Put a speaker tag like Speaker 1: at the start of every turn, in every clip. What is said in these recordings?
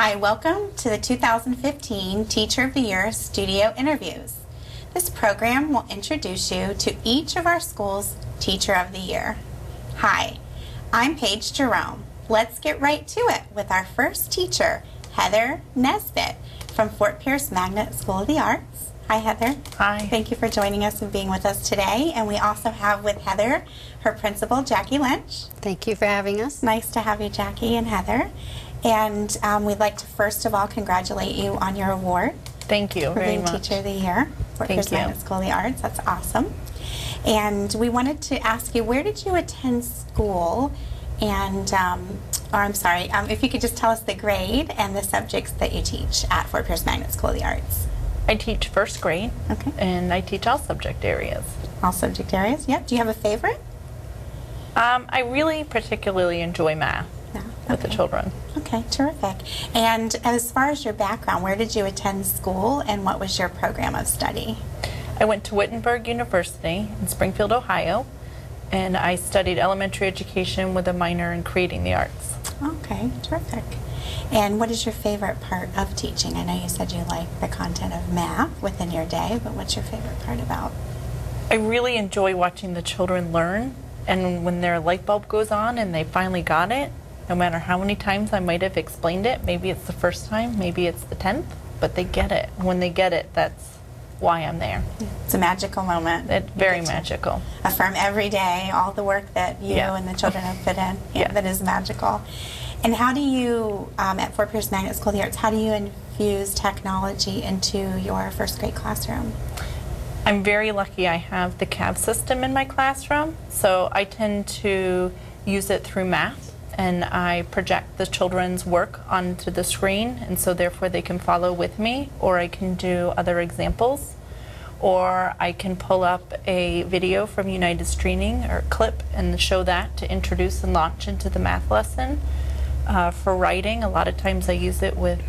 Speaker 1: Hi, welcome to the 2015 Teacher of the Year Studio Interviews. This program will introduce you to each of our school's Teacher of the Year. Hi, I'm Paige Jerome. Let's get right to it with our first teacher, Heather Nesbitt from Fort Pierce Magnet School of the Arts. Hi, Heather.
Speaker 2: Hi.
Speaker 1: Thank you for joining us and being with us today. And we also have with Heather her principal, Jackie Lynch.
Speaker 3: Thank you for having us.
Speaker 1: Nice to have you, Jackie and Heather. And we'd like to first of all congratulate you on your award.
Speaker 2: Thank you
Speaker 1: for
Speaker 2: very
Speaker 1: being
Speaker 2: much.
Speaker 1: Teacher of the Year, Fort Pierce Magnet School of the Arts. That's awesome. And we wanted to ask you, where did you attend school? And, if you could just tell us the grade and the subjects that you teach at Fort Pierce Magnet School of the Arts.
Speaker 2: I teach first grade,
Speaker 1: Okay.
Speaker 2: and I teach all subject areas.
Speaker 1: All subject areas, yep. Do you have a favorite?
Speaker 2: I really particularly enjoy math
Speaker 1: No.
Speaker 2: with the
Speaker 1: Okay.
Speaker 2: children.
Speaker 1: Okay, terrific. And as far as your background, where did you attend school and what was your program of study?
Speaker 2: I went to Wittenberg University in Springfield, Ohio, and I studied elementary education with a minor in creating the arts.
Speaker 1: Okay, terrific. And what is your favorite part of teaching? I know you said you like the content of math within your day, but what's your favorite part about?
Speaker 2: I really enjoy watching the children learn, and when their light bulb goes on and they finally got it, no matter how many times I might have explained it, maybe it's the first time, maybe it's the 10th, but they get it. When they get it, that's why I'm there.
Speaker 1: It's a magical moment.
Speaker 2: It's very magical.
Speaker 1: Affirm every day all the work that you
Speaker 2: Yeah.
Speaker 1: and the children have put in.
Speaker 2: Yeah.
Speaker 1: That is magical. And how do you, at Fort Pierce Magnet School of the Arts, how do you infuse technology into your first grade classroom?
Speaker 2: I'm very lucky I have the CAV system in my classroom, so I tend to use it through math, and I project the children's work onto the screen, and so therefore they can follow with me, or I can do other examples, or I can pull up a video from United Streaming or clip and show that to introduce and launch into the math lesson. For writing, a lot of times I use it with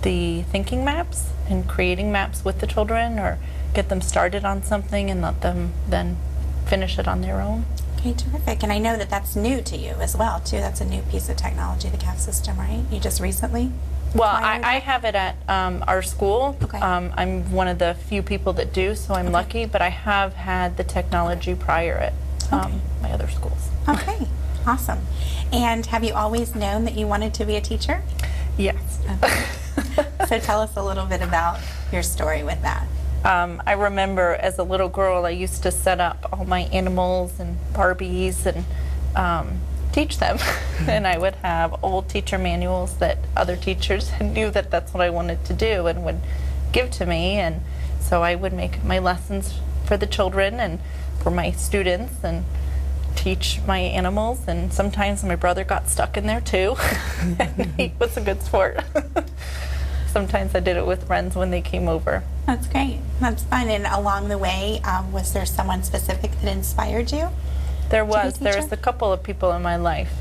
Speaker 2: the thinking maps and creating maps with the children, or get them started on something and let them then finish it on their own.
Speaker 1: Okay, terrific. And I know that that's new to you as well, too. That's a new piece of technology, the CAV system, right? You just recently?
Speaker 2: Well,
Speaker 1: acquired
Speaker 2: I
Speaker 1: it?
Speaker 2: have it at our school.
Speaker 1: Okay.
Speaker 2: I'm one of the few people that do, so I'm
Speaker 1: Okay.
Speaker 2: lucky, but I have had the technology prior at
Speaker 1: Okay.
Speaker 2: my other schools.
Speaker 1: Okay, awesome. And have you always known that you wanted to be a teacher?
Speaker 2: Yes.
Speaker 1: Okay. So tell us a little bit about your story with that.
Speaker 2: I remember as a little girl, I used to set up all my animals and Barbies and teach them. And I would have old teacher manuals that other teachers knew that that's what I wanted to do and would give to me. And so I would make my lessons for the children and for my students and teach my animals. And sometimes my brother got stuck in there too. He was a good sport. Sometimes I did it with friends when they came over.
Speaker 1: That's great. That's fun. And along the way, was there someone specific that inspired you?
Speaker 2: There
Speaker 1: To be a
Speaker 2: was. There's
Speaker 1: teacher?
Speaker 2: a couple of people in my life.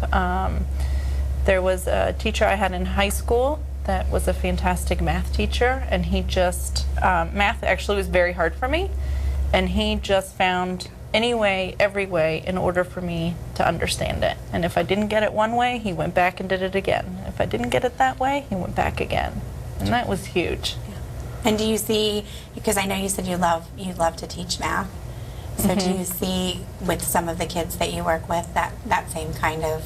Speaker 2: There was a teacher I had in high school that was a fantastic math teacher, and he just, math actually was very hard for me, and he just found any way, every way, in order for me to understand it. And if I didn't get it one way, he went back and did it again. If I didn't get it that way, he went back again. And that was huge.
Speaker 1: And do you see, because I know you said you love to teach math, so do you see with some of the kids that you work with that same kind of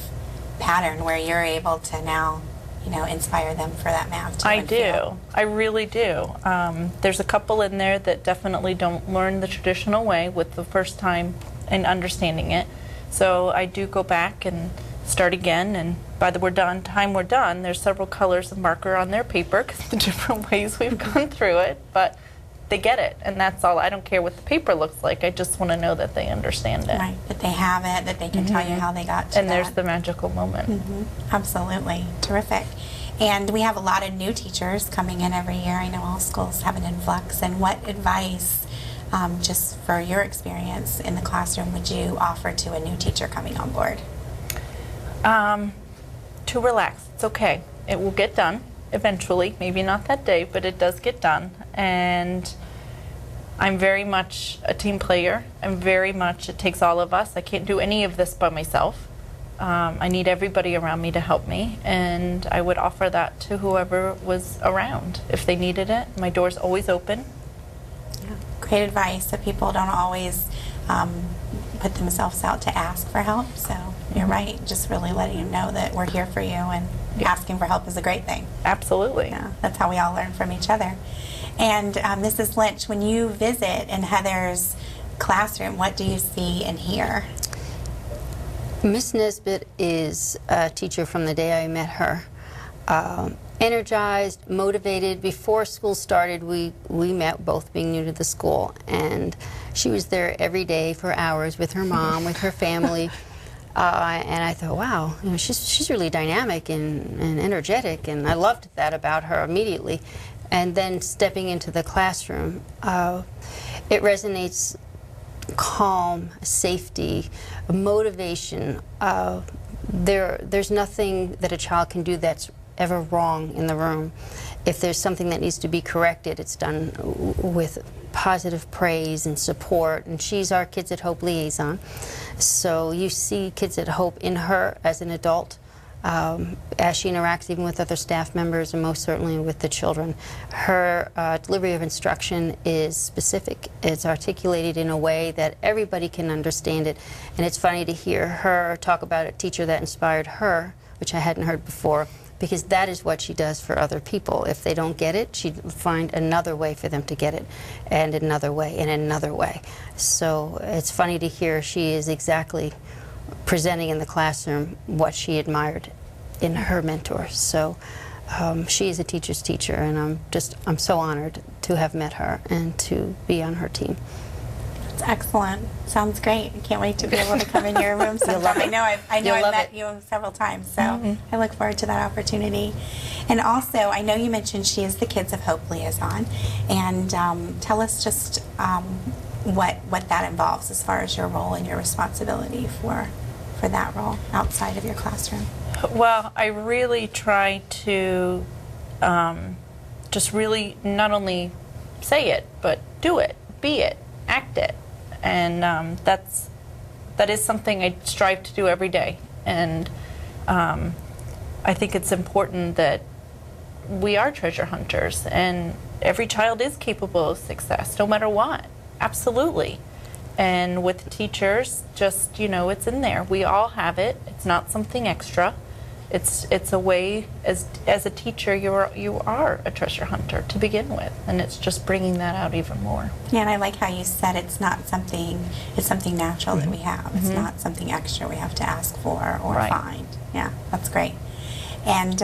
Speaker 1: pattern where you're able to now, inspire them for that math too?
Speaker 2: I do. I really do. There's a couple in there that definitely don't learn the traditional way with the first time and understanding it. So I do go back and start again, and by the time we're done, there's several colors of marker on their paper because the different ways we've gone through it, but they get it, and that's all. I don't care what the paper looks like. I just want to know that they understand it.
Speaker 1: Right, that they have it, that they can tell you how they got to
Speaker 2: And
Speaker 1: that.
Speaker 2: there's the magical moment.
Speaker 1: Absolutely. Terrific. And we have a lot of new teachers coming in every year. I know all schools have an influx. And what advice, just for your experience in the classroom, would you offer to a new teacher coming on board?
Speaker 2: To relax. It's okay. It will get done eventually. Maybe not that day, but it does get done. And I'm very much a team player. It takes all of us. I can't do any of this by myself. I need everybody around me to help me, and I would offer that to whoever was around if they needed it. My door's always open.
Speaker 1: Yeah. Great advice. So people don't always put themselves out to ask for help. So you're right. Just really letting them know that we're here for you, and asking for help is a great thing.
Speaker 2: Absolutely.
Speaker 1: Yeah, that's how we all learn from each other. And Mrs. Lynch, when you visit in Heather's classroom, what do you see and hear?
Speaker 3: Miss Nesbitt is a teacher from the day I met her. Energized, motivated. Before school started, we met, both being new to the school, and she was there every day for hours with her mom, with her family. And I thought, wow, you know, she's really dynamic and energetic, and I loved that about her immediately. And then stepping into the classroom, it resonates calm, safety, motivation. There's nothing that a child can do that's ever wrong in the room. If there's something that needs to be corrected, it's done with positive praise and support. And she's our Kids at Hope liaison. So you see Kids at Hope in her as an adult, as she interacts even with other staff members, and most certainly with the children. Her delivery of instruction is specific. It's articulated in a way that everybody can understand it. And it's funny to hear her talk about a teacher that inspired her, which I hadn't heard before, because that is what she does for other people. If they don't get it, she'd find another way for them to get it, and another way, and another way. So it's funny to hear she is exactly presenting in the classroom what she admired in her mentors. So she is a teacher's teacher, and I'm so honored to have met her and to be on her team.
Speaker 1: That's excellent. Sounds great. I can't wait to be able to come in your room sometime. I know I've met you several times, so I look forward to that opportunity. And also, I know you mentioned she is the Kids of Hope liaison, and tell us just what that involves as far as your role and your responsibility for that role outside of your classroom.
Speaker 2: Well, I really try to just really not only say it, but do it, be it, act it. And that is something I strive to do every day. And I think it's important that we are treasure hunters, and every child is capable of success, no matter what. Absolutely. And with teachers, just, you know, it's in there. We all have it. It's not something extra. It's a way, as a teacher, you are a treasure hunter to begin with, and it's just bringing that out even more.
Speaker 1: Yeah, and I like how you said it's something natural that we have. It's not something extra we have to ask for or find. Yeah, that's great. And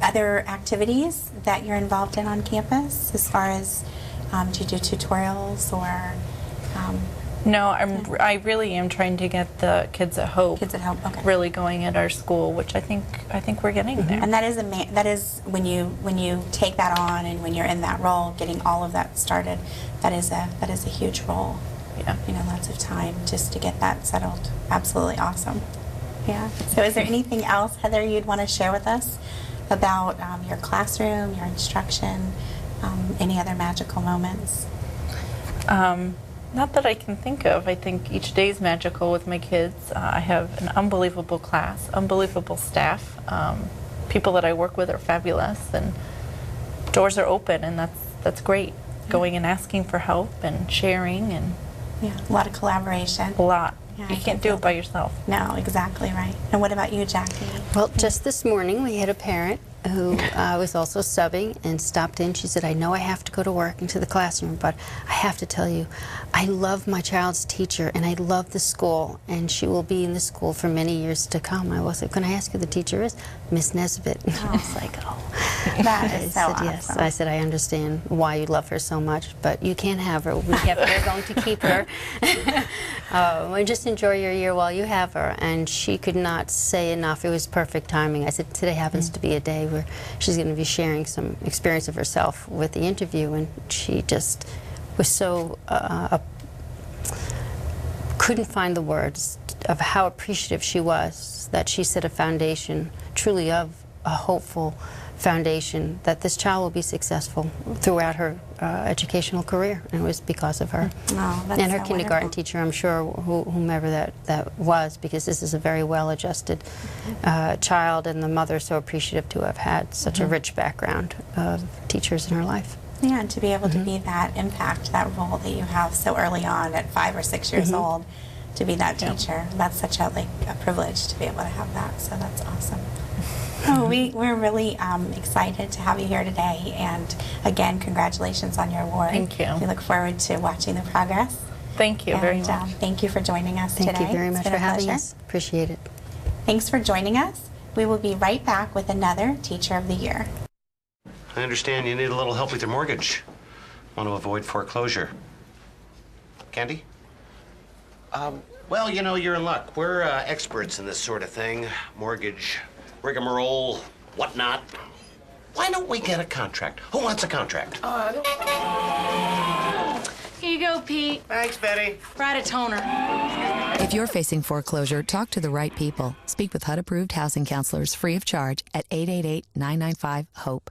Speaker 1: other activities that you're involved in on campus, as far as do you do tutorials or?
Speaker 2: No, I really am trying to get the Kids at Hope.
Speaker 1: Kids at Hope, okay.
Speaker 2: Really going at our school, which I think we're getting there.
Speaker 1: And that is when you take that on, and when you're in that role, getting all of that started, that is a huge role.
Speaker 2: Yeah.
Speaker 1: You know, lots of time just to get that settled. Absolutely awesome. Yeah. So is there anything else, Heather, you'd want to share with us about your classroom, your instruction, any other magical moments?
Speaker 2: Not that I can think of. I think each day is magical with my kids. I have an unbelievable class, unbelievable staff. People that I work with are fabulous, and doors are open, and that's great. Going and asking for help and sharing, and
Speaker 1: a lot of collaboration.
Speaker 2: A lot.
Speaker 1: Yeah,
Speaker 2: you can't do it by yourself.
Speaker 1: No, exactly right. And what about you, Jackie?
Speaker 3: Well, just this morning we had a parent who was also subbing and stopped in. She said, I know I have to go to work into the classroom, but I have to tell you, I love my child's teacher, and I love the school, and she will be in the school for many years to come. I was like, can I ask who the teacher is? Miss Nesbitt. I was like, oh.
Speaker 1: That is so awesome.
Speaker 3: Yes. I said, I understand why you love her so much, but you can't have her. We're going to keep her. Just enjoy your year while you have her. And she could not say enough. It was perfect timing. I said, today happens to be a day where she's going to be sharing some experience of herself with the interview, and she just was so couldn't find the words of how appreciative she was that she set a foundation truly of a hopeful foundation that this child will be successful throughout her educational career, and it was because of her.
Speaker 1: Oh, that's
Speaker 3: and her
Speaker 1: so
Speaker 3: kindergarten
Speaker 1: wonderful.
Speaker 3: teacher, I'm sure, whomever that was, because this is a very well-adjusted child, and the mother so appreciative to have had such a rich background of teachers in her life.
Speaker 1: Yeah, and to be able to be that impact, that role that you have so early on at 5 or 6 years old, to be that teacher, that's such a privilege to be able to have that. So that's awesome. Oh, we're really excited to have you here today, and again, congratulations on your award.
Speaker 2: Thank you.
Speaker 1: We look forward to watching the progress.
Speaker 2: Thank you very much.
Speaker 1: Thank you for joining us today.
Speaker 3: Thank you very
Speaker 1: It's
Speaker 3: much
Speaker 1: been
Speaker 3: for
Speaker 1: a
Speaker 3: having
Speaker 1: pleasure.
Speaker 3: us. Appreciate it.
Speaker 1: Thanks for joining us. We will be right back with another Teacher of the Year.
Speaker 4: I understand you need a little help with your mortgage. Want to avoid foreclosure. Candy? Well, you know, you're in luck. We're experts in this sort of thing. Mortgage, rigmarole, whatnot. Why don't we get a contract? Who wants a contract?
Speaker 5: Here you go, Pete.
Speaker 4: Thanks, Betty.
Speaker 5: Brought a toner.
Speaker 6: If you're facing foreclosure, talk to the right people. Speak with HUD-approved housing counselors free of charge at 888-995-HOPE.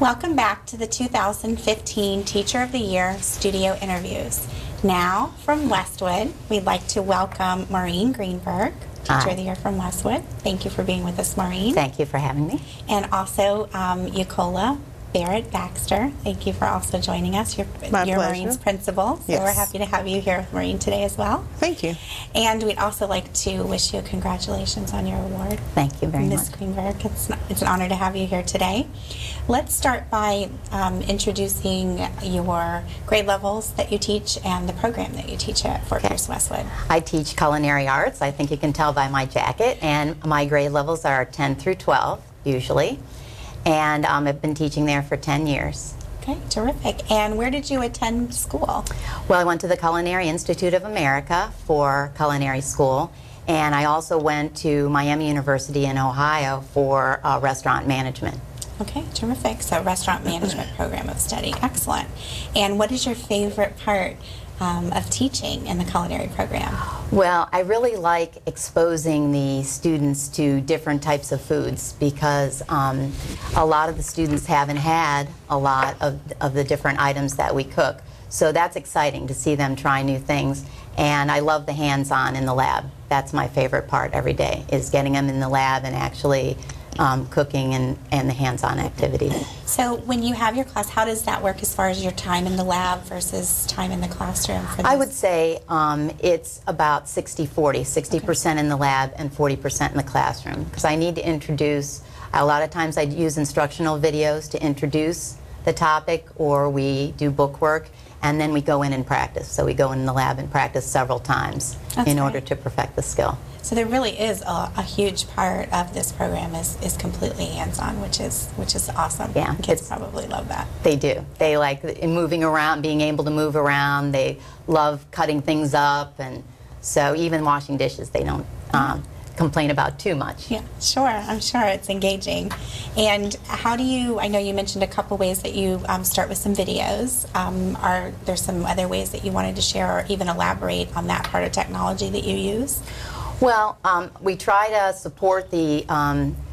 Speaker 1: Welcome back to the 2015 Teacher of the Year Studio Interviews. Now, from Westwood, we'd like to welcome Maureen Greenberg, Teacher
Speaker 7: Hi.
Speaker 1: of the Year from Westwood. Thank you for being with us, Maureen.
Speaker 7: Thank you for having me.
Speaker 1: And also Ucola, Barrett-Baxter. Thank you for also joining us. You're
Speaker 8: pleasure.
Speaker 1: Maureen's principal, so
Speaker 8: Yes.
Speaker 1: we're happy to have you here with Maureen today as well.
Speaker 8: Thank you.
Speaker 1: And we'd also like to wish you congratulations on your award.
Speaker 7: Thank you very
Speaker 1: Ms.
Speaker 7: much.
Speaker 1: Greenberg, it's an honor to have you here today. Let's start by introducing your grade levels that you teach and the program that you teach at Fort Pierce Westwood.
Speaker 7: I teach culinary arts. I think you can tell by my jacket. And my grade levels are 10 through 12, usually. And I've been teaching there for 10 years.
Speaker 1: Okay, terrific. And where did you attend school?
Speaker 7: Well, I went to the Culinary Institute of America for culinary school. And I also went to Miami University in Ohio for restaurant management.
Speaker 1: Okay, terrific. So restaurant management program of study. Excellent. And what is your favorite part of teaching in the culinary program?
Speaker 7: Well, I really like exposing the students to different types of foods because a lot of the students haven't had a lot of the different items that we cook. So that's exciting to see them try new things. And I love the hands-on in the lab. That's my favorite part every day, is getting them in the lab and actually cooking and the hands-on activity.
Speaker 1: So when you have your class, how does that work as far as your time in the lab versus time in the classroom? For
Speaker 7: I
Speaker 1: this?
Speaker 7: would say it's about 60-40, 60% in the lab and 40% in the classroom, because I need to introduce, a lot of times I use instructional videos to introduce the topic, or we do book work, and then we go in and practice. So we go in the lab and practice several times
Speaker 1: That's
Speaker 7: in
Speaker 1: great.
Speaker 7: order to perfect the skill.
Speaker 1: So there really is a huge part of this program is completely hands-on, which is awesome.
Speaker 7: Yeah,
Speaker 1: Kids
Speaker 7: it's-
Speaker 1: probably love that.
Speaker 7: They do. They like moving around, being able to move around. They love cutting things up, and so even washing dishes they don't complain about too much.
Speaker 1: Yeah, sure. I'm sure it's engaging. And how do you, I know you mentioned a couple ways that you start with some videos. Are there some other ways that you wanted to share or even elaborate on that part of technology that you use?
Speaker 7: Well, we try to support the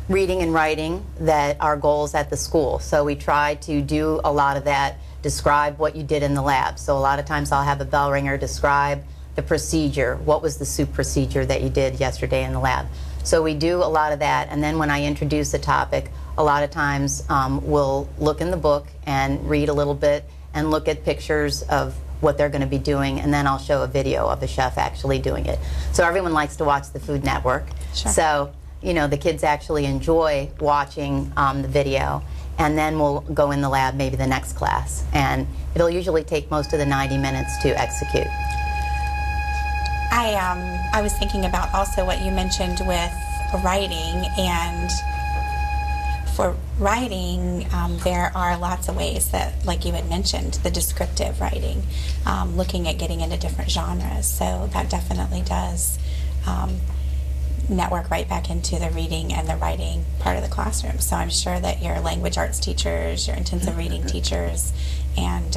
Speaker 7: reading and writing that are goals at the school. So we try to do a lot of that, describe what you did in the lab. So a lot of times I'll have a bell ringer describe the procedure. What was the soup procedure that you did yesterday in the lab? So we do a lot of that, and then when I introduce a topic, a lot of times we'll look in the book and read a little bit and look at pictures of what they're going to be doing, and then I'll show a video of a chef actually doing it. So everyone likes to watch the Food Network.
Speaker 1: Sure.
Speaker 7: So, you know, the kids actually enjoy watching the video, and then we'll go in the lab maybe the next class, and it'll usually take most of the 90 minutes to execute.
Speaker 1: I was thinking about also what you mentioned with writing, and for writing, there are lots of ways that, like you had mentioned, the descriptive writing, looking at getting into different genres. So that definitely does network right back into the reading and the writing part of the classroom. So I'm sure that your language arts teachers, your intensive reading teachers, and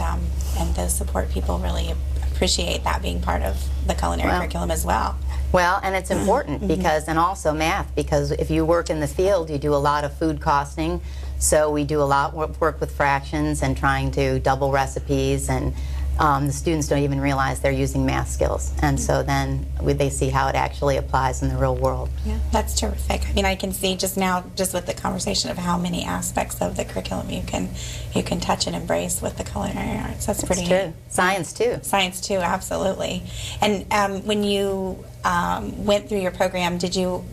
Speaker 1: those support people really appreciate that being part of the culinary
Speaker 7: Well,
Speaker 1: curriculum as well.
Speaker 7: Well, and it's important because, and also math, because if you work in the field, you do a lot of food costing. So we do a lot work with fractions and trying to double recipes, and the students don't even realize they're using math skills. And so then they see how it actually applies in the real world.
Speaker 1: Yeah, that's terrific. I mean, I can see just now, just with the conversation of how many aspects of the curriculum you can touch and embrace with the culinary arts. That's pretty
Speaker 7: True.
Speaker 1: neat.
Speaker 7: Science too.
Speaker 1: Science too, absolutely. And when you went through your program, did you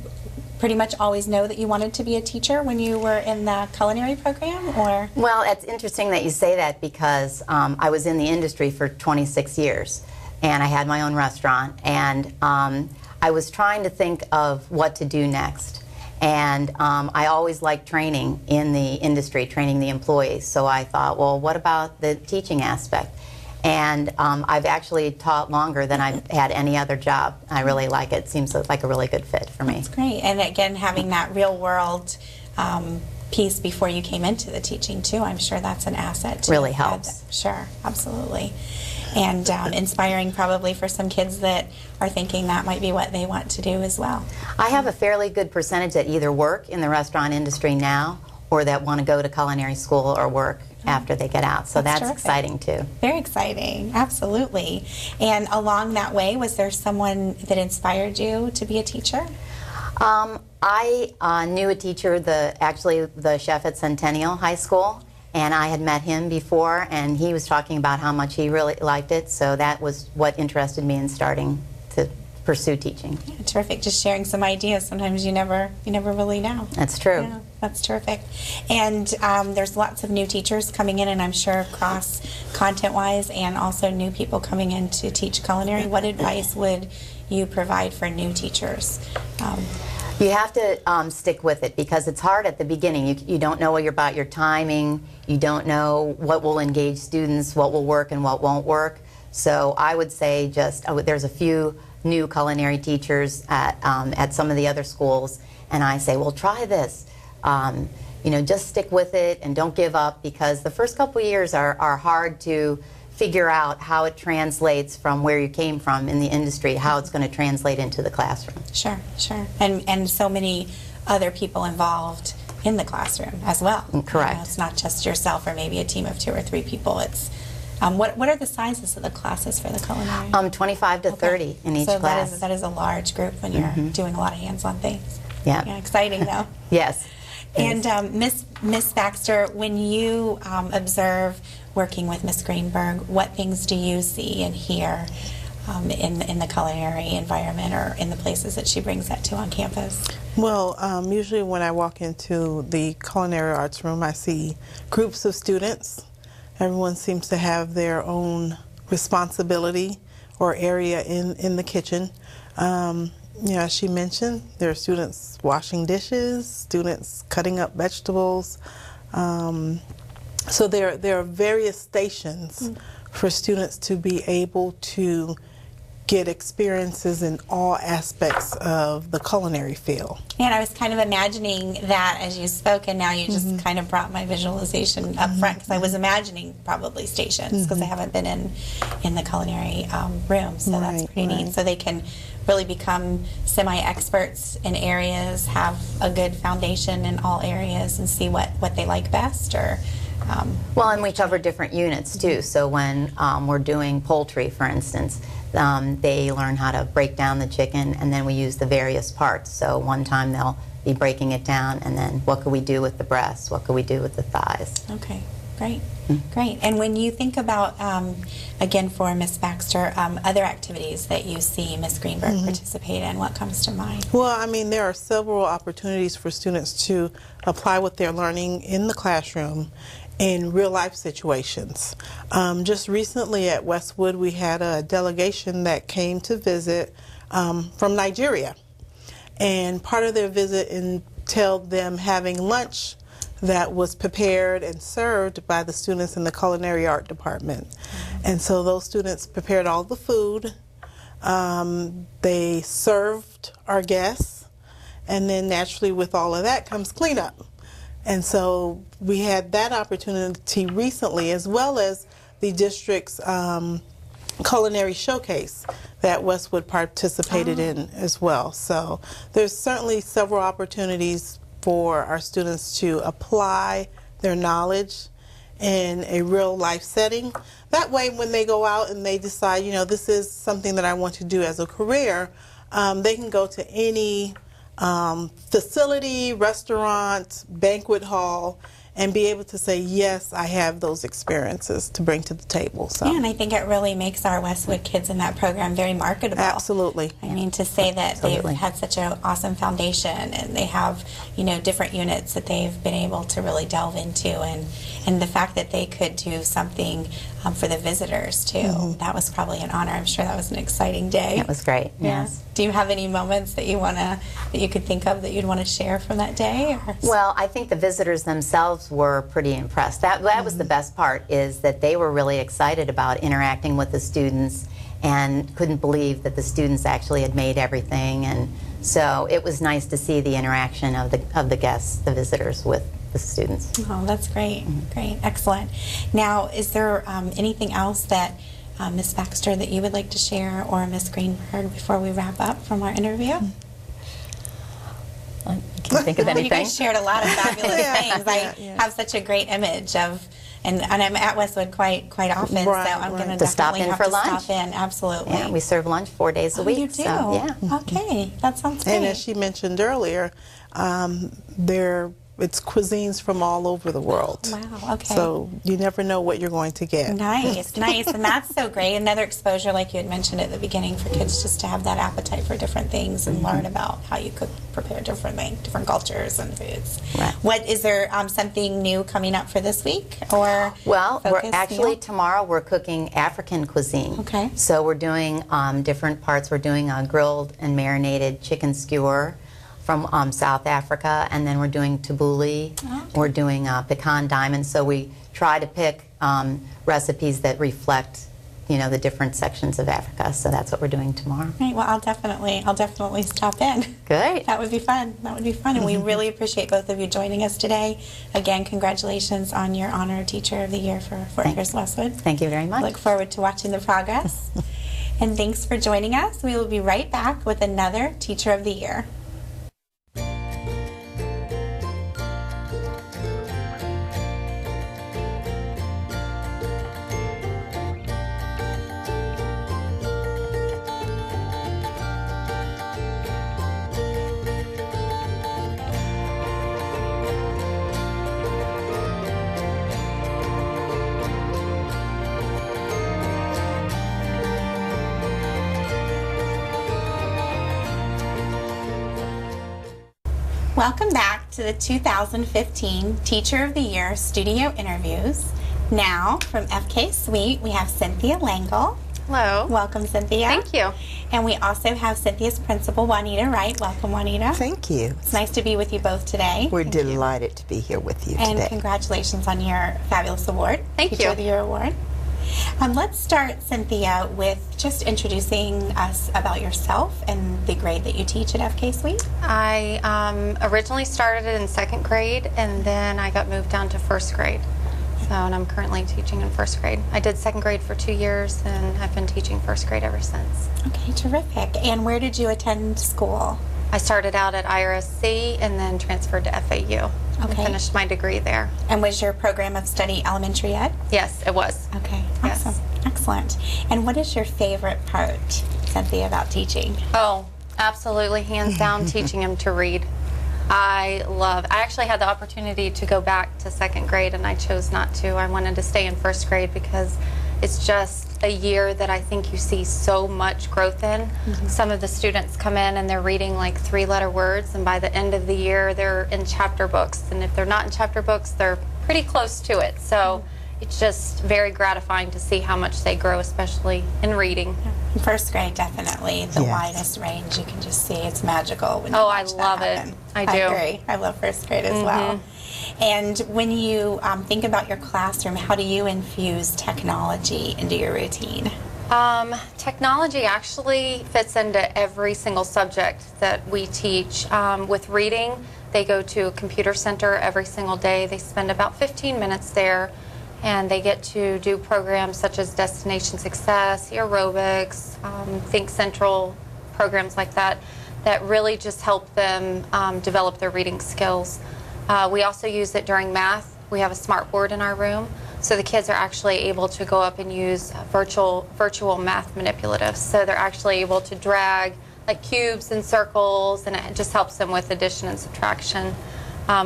Speaker 1: pretty much always know that you wanted to be a teacher when you were in the culinary program, or?
Speaker 7: Well, it's interesting that you say that because I was in the industry for 26 years, and I had my own restaurant, and I was trying to think of what to do next. And I always liked training in the industry, training the employees. So I thought, well, what about the teaching aspect? And I've actually taught longer than I've had any other job. I really like it. It seems like a really good fit for me.
Speaker 1: That's great. And again, having that real world piece before you came into the teaching too, I'm sure that's an asset too.
Speaker 7: Really helps.
Speaker 1: Sure, absolutely. And inspiring probably for some kids that are thinking that might be what they want to do as well.
Speaker 7: I have a fairly good percentage that either work in the restaurant industry now or that want to go to culinary school or work after they get out. So that's exciting too.
Speaker 1: Very exciting, absolutely. And along that way, was there someone that inspired you to be a teacher?
Speaker 7: I knew a teacher, actually the chef at Centennial High School, and I had met him before, and he was talking about how much he really liked it, so that was what interested me in starting to pursue teaching.
Speaker 1: Yeah, terrific. Just sharing some ideas. Sometimes you never really know.
Speaker 7: That's true.
Speaker 1: Yeah, that's terrific. And there's lots of new teachers coming in, and I'm sure across content-wise, and also new people coming in to teach culinary. What advice would you provide for new teachers?
Speaker 7: You have to stick with it because it's hard at the beginning. You don't know about your timing. You don't know what will engage students, what will work and what won't work. So I would say there's a few new culinary teachers at some of the other schools, and I say, well, try this. Just stick with it and don't give up, because the first couple of years are hard to figure out how it translates from where you came from in the industry, how it's going to translate into the classroom.
Speaker 1: Sure. And so many other people involved in the classroom as well.
Speaker 7: Correct.
Speaker 1: It's not just yourself or maybe a team of 2 or 3 people. It's what are the sizes of the classes for the culinary?
Speaker 7: 25 to 30 in each class.
Speaker 1: So that is a large group when you're doing a lot of hands-on things.
Speaker 7: Yeah.
Speaker 1: Exciting though.
Speaker 7: Yes.
Speaker 1: And Miss Baxter, when you observe working with Miss Greenberg, what things do you see and hear in the culinary environment or in the places that she brings that to on campus?
Speaker 8: Well, usually when I walk into the culinary arts room, I see groups of students. Everyone seems to have their own responsibility or area in the kitchen. As she mentioned, there are students washing dishes, students cutting up vegetables. So there are various stations for students to be able to get experiences in all aspects of the culinary field.
Speaker 1: And I was kind of imagining that as you spoke, and now you just kind of brought my visualization up front, because I was imagining probably stations, because I haven't been in the culinary room, so that's pretty neat. So they can really become semi-experts in areas, have a good foundation in all areas, and see what they like best, or
Speaker 7: well, and we cover different units too. So when we're doing poultry, for instance, they learn how to break down the chicken, and then we use the various parts. So one time they'll be breaking it down, and then what could we do with the breasts? What could we do with the thighs?
Speaker 1: Okay, great. Great. And when you think about, again for Miss Baxter, other activities that you see Miss Greenberg participate in, what comes to mind?
Speaker 8: Well, I mean, there are several opportunities for students to apply what they're learning in the classroom in real-life situations. Just recently at Westwood, we had a delegation that came to visit from Nigeria. And part of their visit entailed them having lunch that was prepared and served by the students in the culinary art department. And so those students prepared all the food, they served our guests, and then naturally with all of that comes cleanup. And so we had that opportunity recently, as well as the district's culinary showcase that Westwood participated in as well. So there's certainly several opportunities for our students to apply their knowledge in a real life setting. That way, when they go out and they decide, you know, this is something that I want to do as a career, they can go to any facility, restaurant, banquet hall, and be able to say, yes, I have those experiences to bring to the table. So.
Speaker 1: Yeah, and I think it really makes our Westwood kids in that program very marketable.
Speaker 8: Absolutely.
Speaker 1: I mean, to say that
Speaker 7: Absolutely.
Speaker 1: they've had such an awesome foundation and they have, you know, different units that they've been able to really delve into, and the fact that they could do something for the visitors too. That was probably an honor. I'm sure that was an exciting day.
Speaker 7: It was great,
Speaker 1: Yeah.
Speaker 7: yes.
Speaker 1: Do you have any moments that you could think of that you'd want to share from that day? Or?
Speaker 7: Well, I think the visitors themselves were pretty impressed. That was the best part, is that they were really excited about interacting with the students and couldn't believe that the students actually had made everything. And so it was nice to see the interaction of the guests, the visitors, with the students.
Speaker 1: Oh, that's great. Great. Excellent. Now, is there anything else that Ms. Baxter that you would like to share, or Ms. Greenberg, before we wrap up from our interview?
Speaker 7: I can't think of
Speaker 1: Well, you
Speaker 7: anything.
Speaker 1: guys shared a lot of fabulous things. I have such a great image of, and I'm at Westwood quite often,
Speaker 8: Right,
Speaker 1: so I'm going
Speaker 7: To
Speaker 1: to
Speaker 7: stop
Speaker 1: definitely
Speaker 7: in
Speaker 1: have
Speaker 7: for
Speaker 1: to
Speaker 7: lunch.
Speaker 1: stop in. Absolutely.
Speaker 7: Yeah, we serve lunch 4 days a
Speaker 1: Oh,
Speaker 7: week.
Speaker 1: you do?
Speaker 7: So, yeah.
Speaker 1: Okay, that sounds great.
Speaker 8: And as she mentioned earlier, it's cuisines from all over the world.
Speaker 1: Wow, okay.
Speaker 8: So you never know what you're going to get.
Speaker 1: Nice, nice, and that's so great. Another exposure, like you had mentioned at the beginning, for kids just to have that appetite for different things and learn about how you could prepare differently, different cultures and foods.
Speaker 7: Right.
Speaker 1: What is there something new coming up for this week, or
Speaker 7: Well, we're
Speaker 1: focus
Speaker 7: actually
Speaker 1: meal?
Speaker 7: tomorrow we're cooking African cuisine.
Speaker 1: Okay.
Speaker 7: So we're doing different parts. We're doing a grilled and marinated chicken skewer from South Africa, and then we're doing tabbouleh.
Speaker 1: Okay.
Speaker 7: We're doing pecan diamond. So we try to pick recipes that reflect, you know, the different sections of Africa. So that's what we're doing tomorrow.
Speaker 1: Right, well, I'll definitely stop in.
Speaker 7: Great.
Speaker 1: That would be fun. That would be fun, and we really appreciate both of you joining us today. Again, congratulations on your honor of Teacher of the Year for Fort Pierce Westwood.
Speaker 7: Thank you very much.
Speaker 1: Look forward to watching the progress. And thanks for joining us. We will be right back with another Teacher of the Year. Welcome back to the 2015 Teacher of the Year Studio Interviews. Now, from FK Suite, we have Cynthia Langle.
Speaker 9: Hello.
Speaker 1: Welcome, Cynthia.
Speaker 9: Thank you.
Speaker 1: And we also have Cynthia's principal, Juanita Wright. Welcome, Juanita.
Speaker 10: Thank you.
Speaker 1: It's nice to be with you both today.
Speaker 10: We're delighted to be here with you
Speaker 1: And
Speaker 10: today.
Speaker 1: congratulations on your fabulous award.
Speaker 9: Thank
Speaker 1: Teacher
Speaker 9: you.
Speaker 1: of the Year award. Let's start, Cynthia, with just introducing us about yourself and the grade that you teach at FK Suite.
Speaker 9: I originally started in second grade, and then I got moved down to first grade. So, and I'm currently teaching in first grade. I did second grade for 2 years, and I've been teaching first grade ever since.
Speaker 1: Okay, terrific. And where did you attend school?
Speaker 9: I started out at IRSC and then transferred to FAU. And
Speaker 1: Okay.
Speaker 9: finished my degree there.
Speaker 1: And was your program of study elementary ed?
Speaker 9: Yes, it was.
Speaker 1: Okay,
Speaker 9: Yes.
Speaker 1: awesome. Excellent. And what is your favorite part, Cynthia, about teaching?
Speaker 9: Oh, absolutely, hands down, teaching him to read. I actually had the opportunity to go back to second grade, and I chose not to. I wanted to stay in first grade because it's just a year that I think you see so much growth in. Some of the students come in and they're reading like 3-letter words, and by the end of the year they're in chapter books, and if they're not in chapter books, they're pretty close to it. So it's just very gratifying to see how much they grow, especially in reading.
Speaker 1: In first grade, definitely the
Speaker 10: Yes.
Speaker 1: widest range. You can just see it's magical when you
Speaker 9: Oh, I
Speaker 1: watch that
Speaker 9: love it.
Speaker 1: happen.
Speaker 9: I do.
Speaker 1: agree. I love first grade as well. And when you think about your classroom, how do you infuse technology into your routine?
Speaker 9: Technology actually fits into every single subject that we teach. With reading, they go to a computer center every single day. They spend about 15 minutes there. and they get to do programs such as Destination Success, aerobics, Think Central, programs like that, that really just help them develop their reading skills. We also use it during math. We have a smart board in our room, so the kids are actually able to go up and use virtual math manipulatives. So they're actually able to drag like cubes and circles, and it just helps them with addition and subtraction.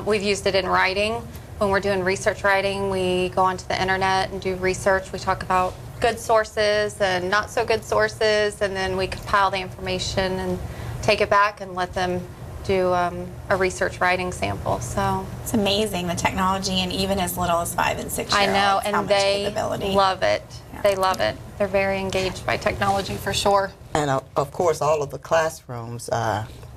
Speaker 9: We've used it in writing. When we're doing research writing, we go onto the internet and do research. We talk about good sources and not so good sources, and then we compile the information and take it back and let them do a research writing sample. So
Speaker 1: It's amazing, the technology, and even as little as 5 and 6 year
Speaker 9: I know,
Speaker 1: olds, how
Speaker 9: and
Speaker 1: much
Speaker 9: they
Speaker 1: capability.
Speaker 9: love it.
Speaker 1: Yeah.
Speaker 9: They love it. They're very engaged by technology for sure.
Speaker 10: And of course, all of the classrooms,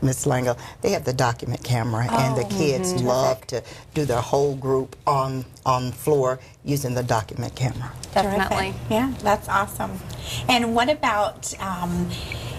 Speaker 10: Ms. Lange, they have the document camera, and the kids love to do their whole group on the floor using the document camera.
Speaker 9: Definitely.
Speaker 1: Terrific. Yeah, that's awesome. And what about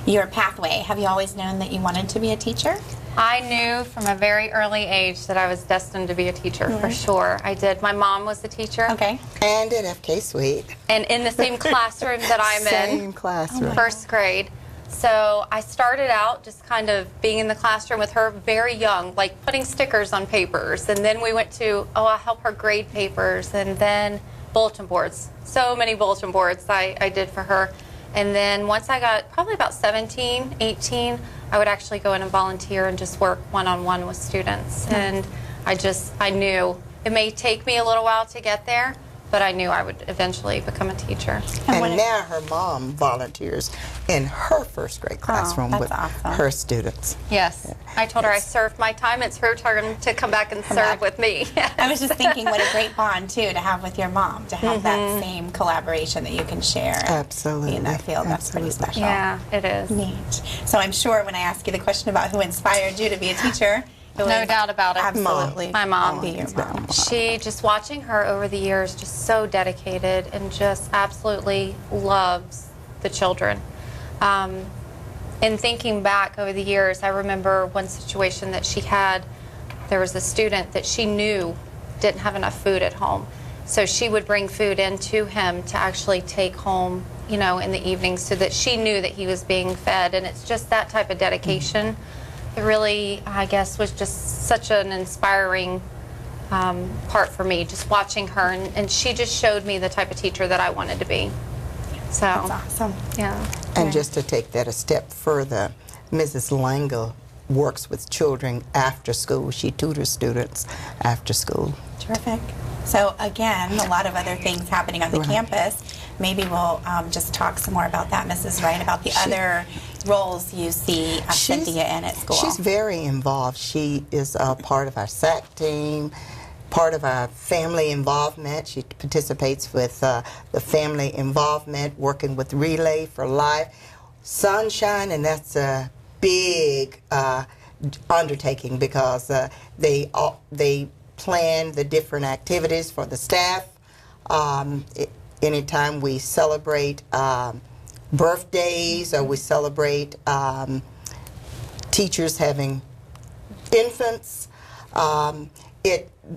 Speaker 1: your pathway? Have you always known that you wanted to be a teacher?
Speaker 9: I knew from a very early age that I was destined to be a teacher, for sure. I did. My mom was a teacher.
Speaker 1: Okay.
Speaker 10: And at FK Suite.
Speaker 9: And in the same classroom that I'm in.
Speaker 10: Same classroom.
Speaker 9: First grade. So I started out just kind of being in the classroom with her very young, like putting stickers on papers. And then we went to, I help her grade papers. And then bulletin boards. So many bulletin boards I did for her. And then once I got probably about 17, 18, I would actually go in and volunteer and just work one-on-one with students. And I knew it may take me a little while to get there, but I knew I would eventually become a teacher.
Speaker 10: And now her mom volunteers in her first grade classroom
Speaker 1: that's
Speaker 10: with
Speaker 1: awesome.
Speaker 10: her students.
Speaker 9: Yes. I told her I served my time. It's her turn to come back and serve
Speaker 1: back.
Speaker 9: with me.
Speaker 1: I was just thinking what a great bond, too, to have with your mom, to have that same collaboration that you can share.
Speaker 10: Absolutely.
Speaker 1: In that field. That's pretty special.
Speaker 9: Yeah, it is.
Speaker 1: Neat. So I'm sure when I ask you the question about who inspired you to be a teacher, it
Speaker 9: No
Speaker 1: was
Speaker 9: doubt about it.
Speaker 1: Absolutely.
Speaker 9: My mom.
Speaker 1: Be your mom.
Speaker 9: She, just watching her over the years, just so dedicated and just absolutely loves the children. In thinking back over the years, I remember one situation that she had. There was a student that she knew didn't have enough food at home. So she would bring food in to him to actually take home, in the evening, so that she knew that he was being fed. And it's just that type of dedication. It really, I guess, was just such an inspiring part for me, just watching her. And she just showed me the type of teacher that I wanted to be. So,
Speaker 1: That's awesome.
Speaker 9: yeah.
Speaker 10: And just to take that a step further, Mrs. Lange works with children after school. She tutors students after school.
Speaker 1: Terrific. So again, a lot of other things happening on the campus. Maybe we'll just talk some more about that, Mrs. Wright, about the other roles you see Cynthia in at school.
Speaker 10: She's very involved. She is a part of our SAC team, part of our family involvement. She participates with the family involvement, working with Relay for Life, Sunshine, and that's a big undertaking because they plan the different activities for the staff. Anytime we celebrate birthdays or we celebrate teachers having infants,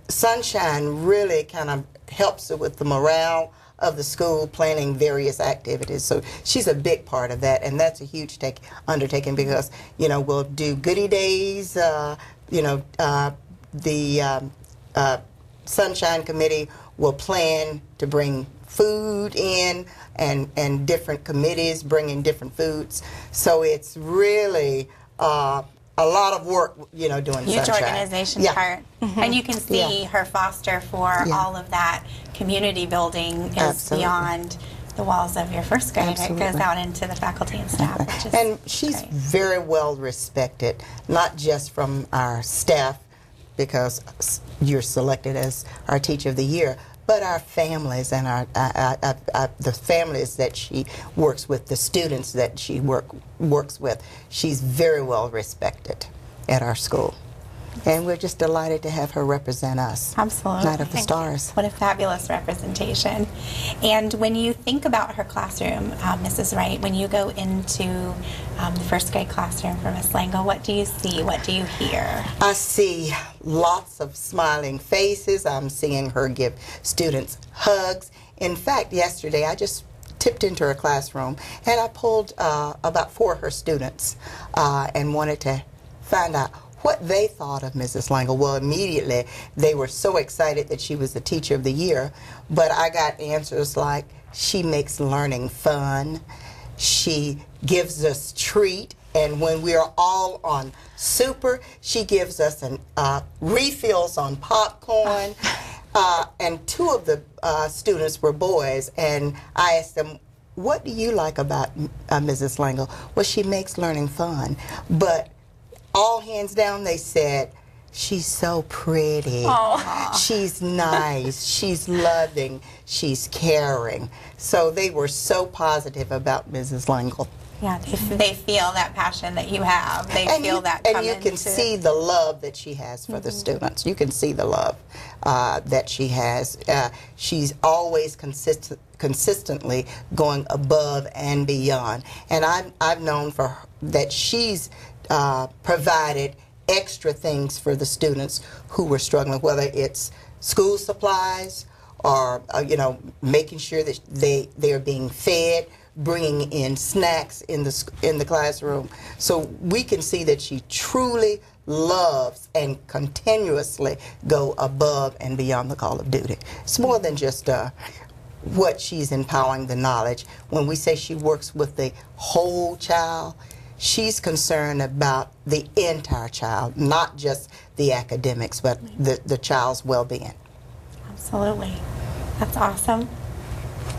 Speaker 10: Sunshine really kind of helps with the morale of the school, planning various activities. So she's a big part of that, and that's a huge undertaking because, we'll do goodie days, the Sunshine Committee will plan to bring food in, and different committees bringing different foods. So it's really a lot of work, doing
Speaker 1: Huge
Speaker 10: Sunshine.
Speaker 1: organization part. And you can see her foster for all of that community building is
Speaker 10: Absolutely.
Speaker 1: beyond the walls of your first grade.
Speaker 10: Absolutely.
Speaker 1: It goes out into the faculty and staff, which is
Speaker 10: And she's
Speaker 1: great.
Speaker 10: very well respected, not just from our staff, because you're selected as our Teacher of the Year, but our families and the families that she works with, the students that she works with. She's very well respected at our school. And we're just delighted to have her represent us.
Speaker 1: Absolutely.
Speaker 10: Night of the Stars.
Speaker 1: What a fabulous representation. And when you think about her classroom, Mrs. Wright, when you go into the first grade classroom for Miss Langle, what do you see? What do you hear?
Speaker 10: I see lots of smiling faces. I'm seeing her give students hugs. In fact, yesterday I just tipped into her classroom and I pulled about 4 of her students and wanted to find out what they thought of Mrs. Langle. Well, immediately they were so excited that she was the Teacher of the Year, but I got answers like, she makes learning fun, she gives us treat, and when we're all on super, she gives us refills on popcorn. And 2 of the students were boys, and I asked them, what do you like about Mrs. Langle? Well, she makes learning fun, but all hands down, they said, she's so pretty. Aww. She's nice. She's loving. She's caring. So they were so positive about Mrs. Langle.
Speaker 1: Yeah, they feel that passion that you have. They feel that come
Speaker 10: and you can see the love that she has for the students. You can see the love that she has. She's always consistently going above and beyond. And I've known for her that she's provided extra things for the students who were struggling, whether it's school supplies or making sure that they are being fed, bringing in snacks in the classroom. So we can see that she truly loves and continuously go above and beyond the call of duty. It's more than just what she's empowering the knowledge. When we say she works with the whole child, she's concerned about the entire child, not just the academics, but the child's well-being.
Speaker 1: Absolutely. That's awesome.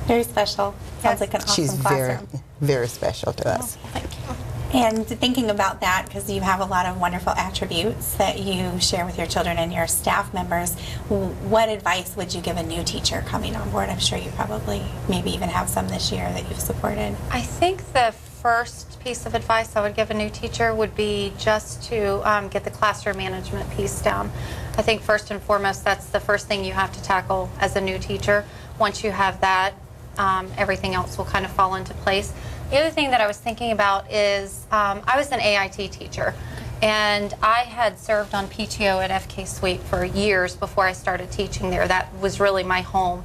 Speaker 1: Very special. Sounds like an awesome
Speaker 10: She's
Speaker 1: classroom.
Speaker 10: very, very special to us.
Speaker 1: Thank you. And thinking about that, because you have a lot of wonderful attributes that you share with your children and your staff members, what advice would you give a new teacher coming on board? I'm sure you probably maybe even have some this year that you've supported.
Speaker 9: I think the first piece of advice I would give a new teacher would be just to get the classroom management piece down. I think first and foremost, that's the first thing you have to tackle as a new teacher. Once you have that, everything else will kind of fall into place. The other thing that I was thinking about is I was an AIT teacher, and I had served on PTO at FK Suite for years before I started teaching there. That was really my home.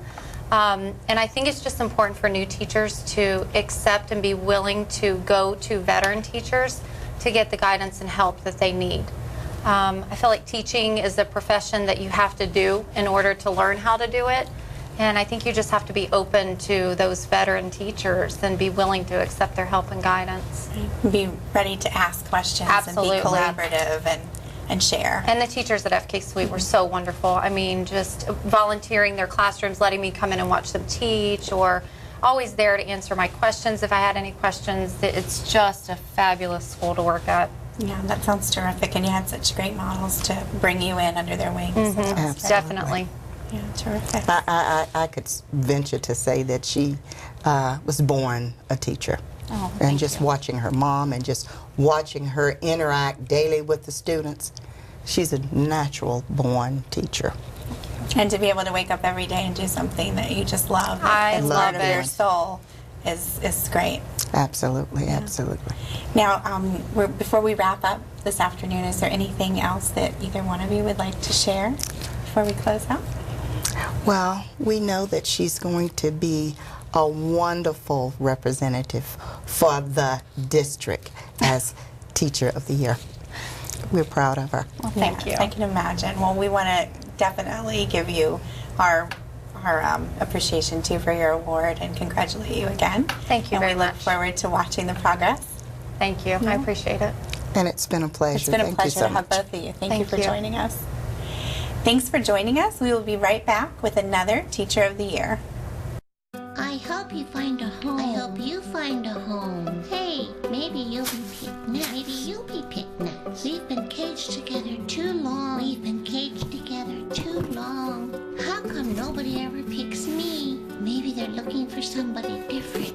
Speaker 9: And I think it's just important for new teachers to accept and be willing to go to veteran teachers to get the guidance and help that they need. I feel like teaching is a profession that you have to do in order to learn how to do it. And I think you just have to be open to those veteran teachers and be willing to accept their help and guidance.
Speaker 1: Be ready to ask questions.
Speaker 9: Absolutely.
Speaker 1: And be collaborative and share.
Speaker 9: And the teachers at FK Suite were so wonderful. I mean, just volunteering their classrooms, letting me come in and watch them teach, or always there to answer my questions if I had any questions. It's just a fabulous school to work at.
Speaker 1: Yeah, that sounds terrific. And you had such great models to bring you in under their wings.
Speaker 9: Mm-hmm. Definitely.
Speaker 1: Yeah, terrific.
Speaker 10: I could venture to say that she was born a teacher.
Speaker 1: Oh,
Speaker 10: and just watching her mom and just watching her interact daily with the students, she's a natural born teacher.
Speaker 1: And to be able to wake up every day and do something that you just love,
Speaker 9: I
Speaker 1: as
Speaker 9: love
Speaker 1: part of
Speaker 9: it.
Speaker 1: your soul, is great.
Speaker 10: Absolutely, absolutely.
Speaker 1: Now, before we wrap up this afternoon, is there anything else that either one of you would like to share before we close out?
Speaker 10: Well, we know that she's going to be a wonderful representative for the district as Teacher of the Year. We're proud of her.
Speaker 1: Well, thank you. I can imagine. Well, we want to definitely give you our appreciation too for your award and congratulate you again.
Speaker 9: Thank you very much.
Speaker 1: And we look forward to watching the progress.
Speaker 9: Thank you. I appreciate it.
Speaker 10: And it's been a pleasure.
Speaker 1: It's been a
Speaker 10: Thank
Speaker 1: pleasure
Speaker 10: you so
Speaker 1: to have
Speaker 10: much.
Speaker 1: both of you. Thank you for joining us. Thanks for joining us. We will be right back with another Teacher of the Year.
Speaker 11: I hope you find a home. I hope you find a home. Hey, maybe you'll be picked next. Maybe you'll be picked next. We've been caged together too long. We've been caged together too long. How come nobody ever picks me? Maybe they're looking for somebody different.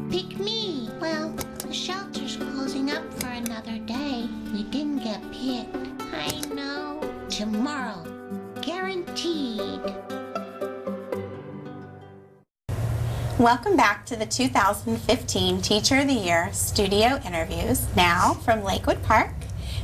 Speaker 11: Pick me. Well, the shelter's closing up for another day. We didn't get picked. I
Speaker 1: Welcome back to the 2015 Teacher of the Year Studio Interviews. Now from Lakewood Park,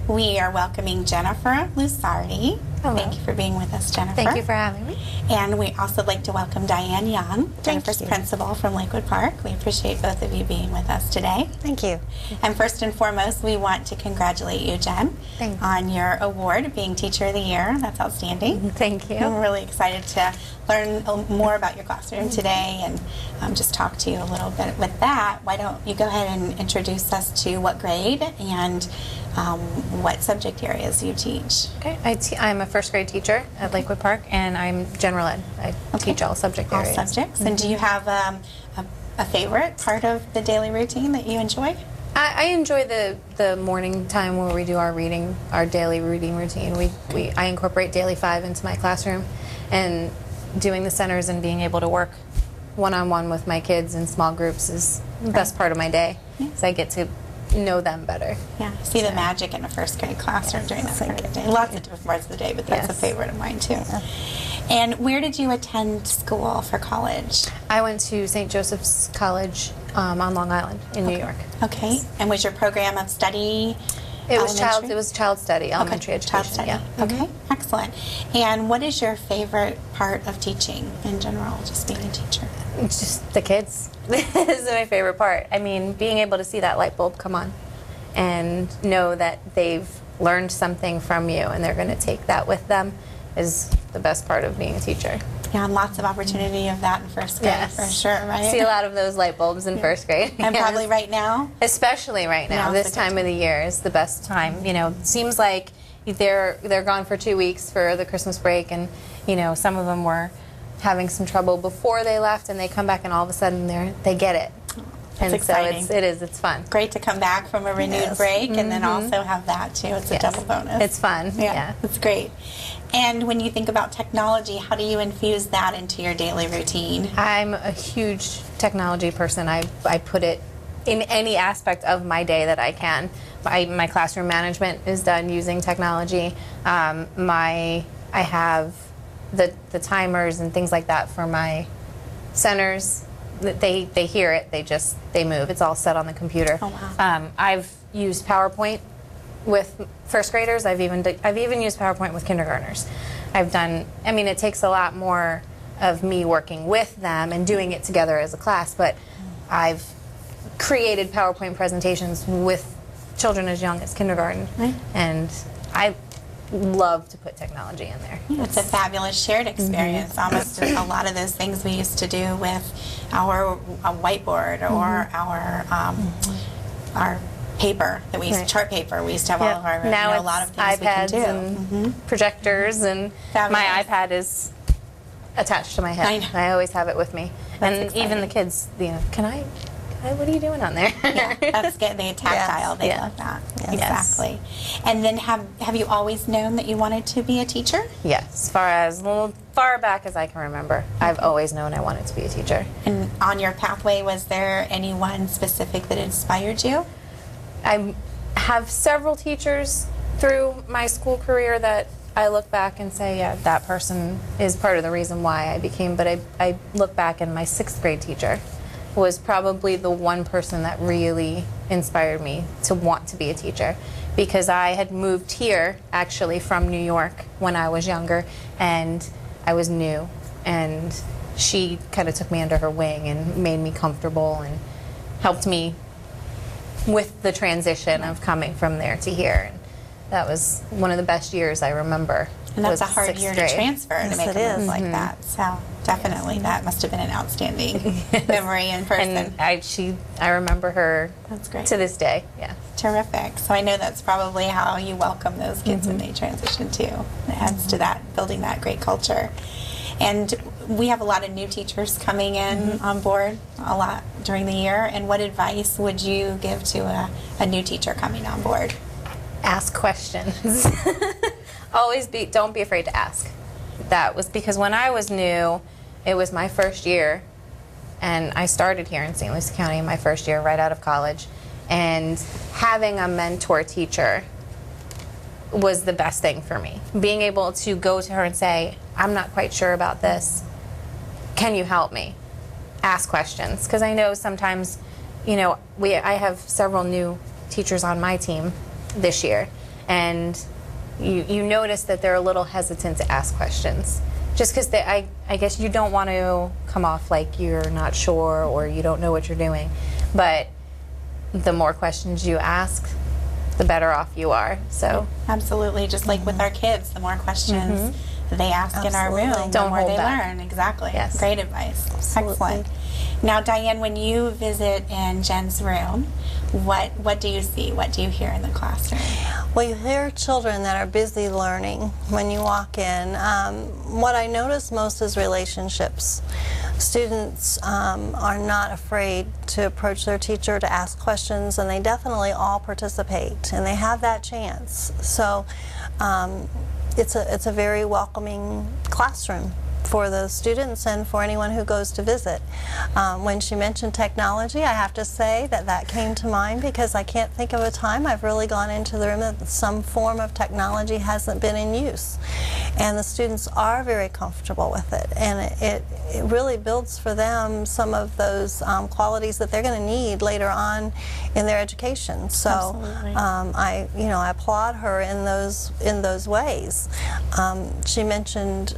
Speaker 1: we are welcoming Jennifer Lusardi.
Speaker 12: Hello.
Speaker 1: Thank you for being with us, Jennifer.
Speaker 12: Thank you for having me.
Speaker 1: And we also like to welcome Dianne Young, Jennifer's
Speaker 12: you.
Speaker 1: principal from Lakewood Park. We appreciate both of you being with us today.
Speaker 12: Thank you.
Speaker 1: And first and foremost, we want to congratulate you, Jen,
Speaker 12: Thank you.
Speaker 1: on your award of being Teacher of the Year. That's outstanding.
Speaker 12: Thank you.
Speaker 1: I'm really excited to learn more about your classroom today and just talk to you a little bit. With that, why don't you go ahead and introduce us to what grade and what subject areas you teach.
Speaker 12: Okay, I'm a first grade teacher at Lakewood Park, and I'm general ed. I teach all subject
Speaker 1: All
Speaker 12: areas.
Speaker 1: subjects. And do you have a favorite part of the daily routine that you enjoy?
Speaker 12: I enjoy the morning time where we do our reading, our daily reading routine. I incorporate Daily 5 into my classroom, and doing the centers and being able to work one-on-one with my kids in small groups is the best part of my day. So I get to know them better.
Speaker 1: Yeah, see the magic in a first grade classroom during that part of the day. Lots of different parts of the day, but that's a favorite of mine too. And where did you attend school for college?
Speaker 12: I went to St. Joseph's College on Long Island in New York.
Speaker 1: Okay, and was your program of study?
Speaker 12: It was child study, elementary education.
Speaker 1: Child study.
Speaker 12: Yeah.
Speaker 1: Okay, excellent. And what is your favorite part of teaching in general, just being a teacher?
Speaker 12: Just the kids. This is my favorite part. I mean, being able to see that light bulb come on and know that they've learned something from you and they're going to take that with them is the best part of being a teacher.
Speaker 1: Yeah, and lots of opportunity of that in first grade for sure, right?
Speaker 12: See a lot of those light bulbs in first grade.
Speaker 1: And probably right now?
Speaker 12: Especially right now. This time of the year is the best time. You know, it seems like they're gone for 2 weeks for the Christmas break, and you know, some of them were having some trouble before they left, and they come back and all of a sudden they get it.
Speaker 1: That's exciting.
Speaker 12: So it's fun.
Speaker 1: Great to come back from a renewed break and then also have that too. It's a double bonus.
Speaker 12: It's fun. Yeah.
Speaker 1: It's great. And when you think about technology, how do you infuse that into your daily routine?
Speaker 12: I'm a huge technology person. I put it in any aspect of my day that I can. My classroom management is done using technology. I have the timers and things like that for my centers. They hear it. They move. It's all set on the computer.
Speaker 1: Oh, wow.
Speaker 12: I've used PowerPoint with first graders. I've even used PowerPoint with kindergartners. I mean, it takes a lot more of me working with them and doing it together as a class, but I've created PowerPoint presentations with children as young as kindergarten, and I love to put technology in there.
Speaker 1: It's a fabulous shared experience. Almost a lot of those things we used to do with our whiteboard or our paper that we used, chart paper. We used to have all of our
Speaker 12: now
Speaker 1: a lot of things
Speaker 12: iPads
Speaker 1: we can do.
Speaker 12: And projectors, and my iPad is attached to my head. I always have it with me.
Speaker 1: That's
Speaker 12: even the kids, can I, what are you doing on there?
Speaker 1: Yeah, that's good. They tactile. They love that. Yes. Exactly. And then have you always known that you wanted to be a teacher?
Speaker 12: Yes, far back as I can remember. I've always known I wanted to be a teacher.
Speaker 1: And on your pathway, was there anyone specific that inspired you?
Speaker 12: I have several teachers through my school career that I look back and say, yeah, that person is part of the reason why I became, but I look back and my 6th grade teacher was probably the one person that really inspired me to want to be a teacher, because I had moved here actually from New York when I was younger, and I was new, and she kind of took me under her wing and made me comfortable and helped me with the transition of coming from there to here. And that was one of the best years I remember.
Speaker 1: And that's a hard year to transfer to make a move like that. So definitely that must have been an outstanding memory in person.
Speaker 12: And I remember her
Speaker 1: that's great.
Speaker 12: To this day. Yeah.
Speaker 1: Terrific. So I know that's probably how you welcome those kids when they transition too. It adds to that, building that great culture. And we have a lot of new teachers coming in on board a lot during the year. And what advice would you give to a new teacher coming on board?
Speaker 12: Ask questions. Don't be afraid to ask. That was because when I was new, it was my first year, and I started here in St. Lucie County my first year right out of college, and having a mentor teacher was the best thing for me. Being able to go to her and say, I'm not quite sure about this. Can you help me? ask questions, because I know sometimes, I have several new teachers on my team this year, and you notice that they're a little hesitant to ask questions, just because I guess you don't want to come off like you're not sure or you don't know what you're doing. But the more questions you ask, the better off you are. So
Speaker 1: absolutely, just like with our kids, the more questions they ask in our room, the more they learn. Exactly.
Speaker 12: Yes.
Speaker 1: Great advice. Excellent. Now, Dianne, when you visit in Jen's room, what do you see? What do you hear in the classroom?
Speaker 13: Well, you hear children that are busy learning when you walk in. What I notice most is relationships. Students are not afraid to approach their teacher to ask questions, and they definitely all participate, and they have that chance. So it's a very welcoming classroom for the students and for anyone who goes to visit. When she mentioned technology, I have to say that came to mind, because I can't think of a time I've really gone into the room that some form of technology hasn't been in use. And the students are very comfortable with it, and it really builds for them some of those qualities that they're going to need later on in their education. So I applaud her in those ways. She mentioned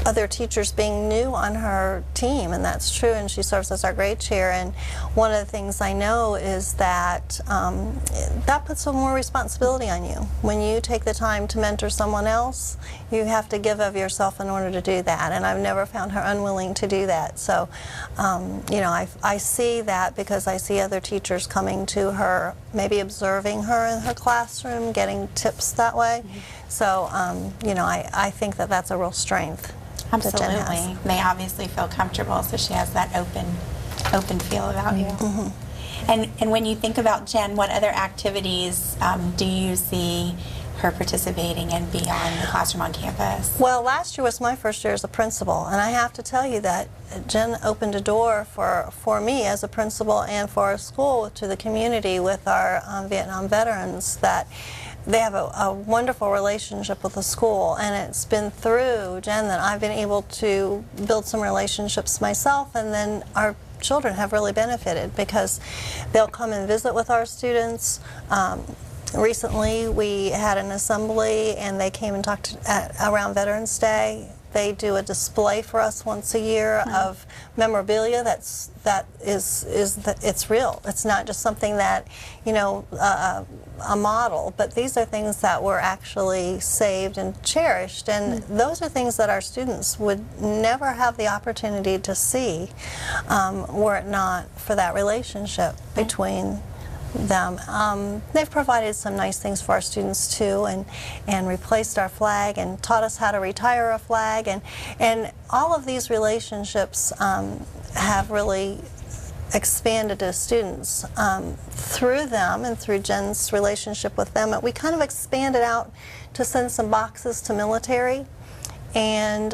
Speaker 13: other teachers being new on her team, and that's true, and she serves as our grade chair. And one of the things I know is that that puts some more responsibility on you. When you take the time to mentor someone else, you have to give of yourself in order to do that, and I've never found her unwilling to do that. So I see that, because I see other teachers coming to her, maybe observing her in her classroom, getting tips that way. So I think that that's a real strength.
Speaker 1: Absolutely. They obviously feel comfortable, so she has that open feel about you. And when you think about Jen, what other activities do you see her participating in beyond the classroom on campus?
Speaker 13: Well, last year was my first year as a principal, and I have to tell you that Jen opened a door for me as a principal and for our school to the community with our Vietnam veterans, that they have a wonderful relationship with the school, and it's been through Jen that I've been able to build some relationships myself, and then our children have really benefited, because they'll come and visit with our students. Recently we had an assembly, and they came and talked around Veterans Day. They do a display for us once a year of memorabilia it's real. It's not just something that, a model, but these are things that were actually saved and cherished, and those are things that our students would never have the opportunity to see were it not for that relationship between them. They've provided some nice things for our students too, and replaced our flag and taught us how to retire a flag, and all of these relationships have really expanded to students through them and through Jen's relationship with them. We kind of expanded out to send some boxes to military, and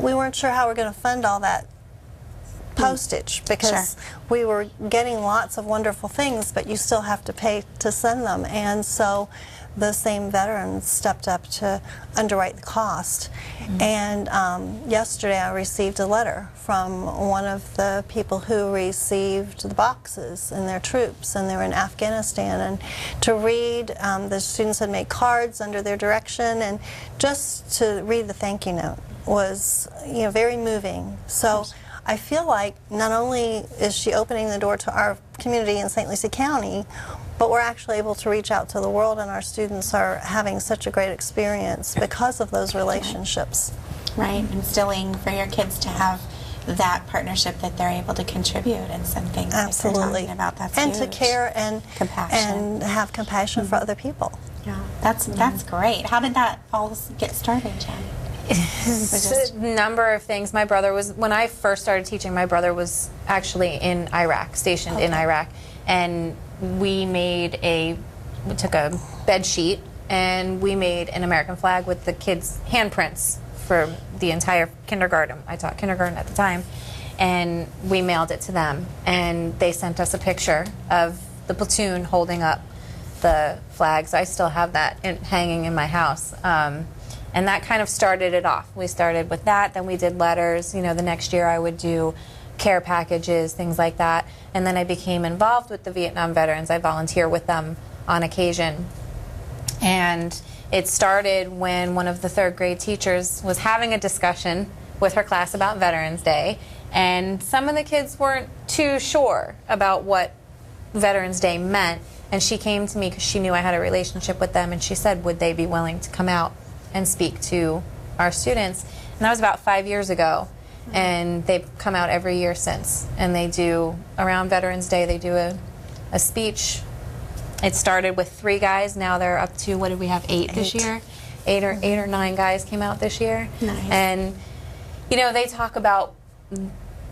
Speaker 13: we weren't sure how we're going to fund all that postage, because we were getting lots of wonderful things, but you still have to pay to send them, and so the same veterans stepped up to underwrite the cost. And yesterday I received a letter from one of the people who received the boxes and their troops, and they were in Afghanistan, and to read, the students had made cards under their direction, and just to read the thank you note was very moving. So I feel like not only is she opening the door to our community in St. Lucie County, but we're actually able to reach out to the world, and our students are having such a great experience because of those relationships.
Speaker 1: Right, instilling for your kids to have that partnership that they're able to contribute and send things
Speaker 13: Absolutely.
Speaker 1: like they're talking about. That's
Speaker 13: and
Speaker 1: huge.
Speaker 13: To care and
Speaker 1: compassion.
Speaker 13: And have compassion for other people.
Speaker 1: Yeah, that's great. How did that all get started, Jen?
Speaker 12: A number of things. My brother was, when I first started teaching, my brother was actually in Iraq, stationed in Iraq, and we took a bed sheet and we made an American flag with the kids' handprints for the entire kindergarten. I taught kindergarten at the time, and we mailed it to them, and they sent us a picture of the platoon holding up the flags. I still have that hanging in my house. And that kind of started it off. We started with that, then we did letters. You know, the next year I would do care packages, things like that. And then I became involved with the Vietnam veterans. I volunteer with them on occasion. And it started when one of the third grade teachers was having a discussion with her class about Veterans Day. And some of the kids weren't too sure about what Veterans Day meant. And she came to me because she knew I had a relationship with them, and she said, would they be willing to come out and speak to our students? And that was about 5 years ago. And they've come out every year since. And they do, around Veterans Day, they do a speech. It started with 3 guys. Now they're up to, what did we have, 8 this year? 8 or 9 guys came out this year.
Speaker 1: Nice.
Speaker 12: And, you know, they talk about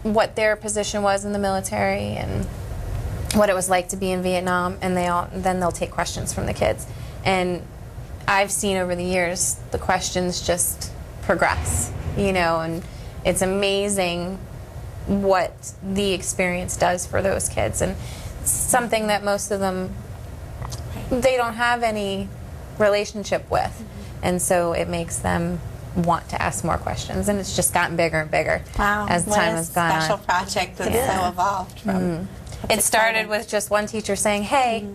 Speaker 12: what their position was in the military and what it was like to be in Vietnam, and then they'll take questions from the kids. And I've seen over the years the questions just progress, you know, and it's amazing what the experience does for those kids. And it's something that most of them, they don't have any relationship with. And so it makes them want to ask more questions, and it's just gotten bigger and bigger as time has gone on.
Speaker 1: What a special project that's so evolved from.
Speaker 12: It started with just one teacher saying, hey,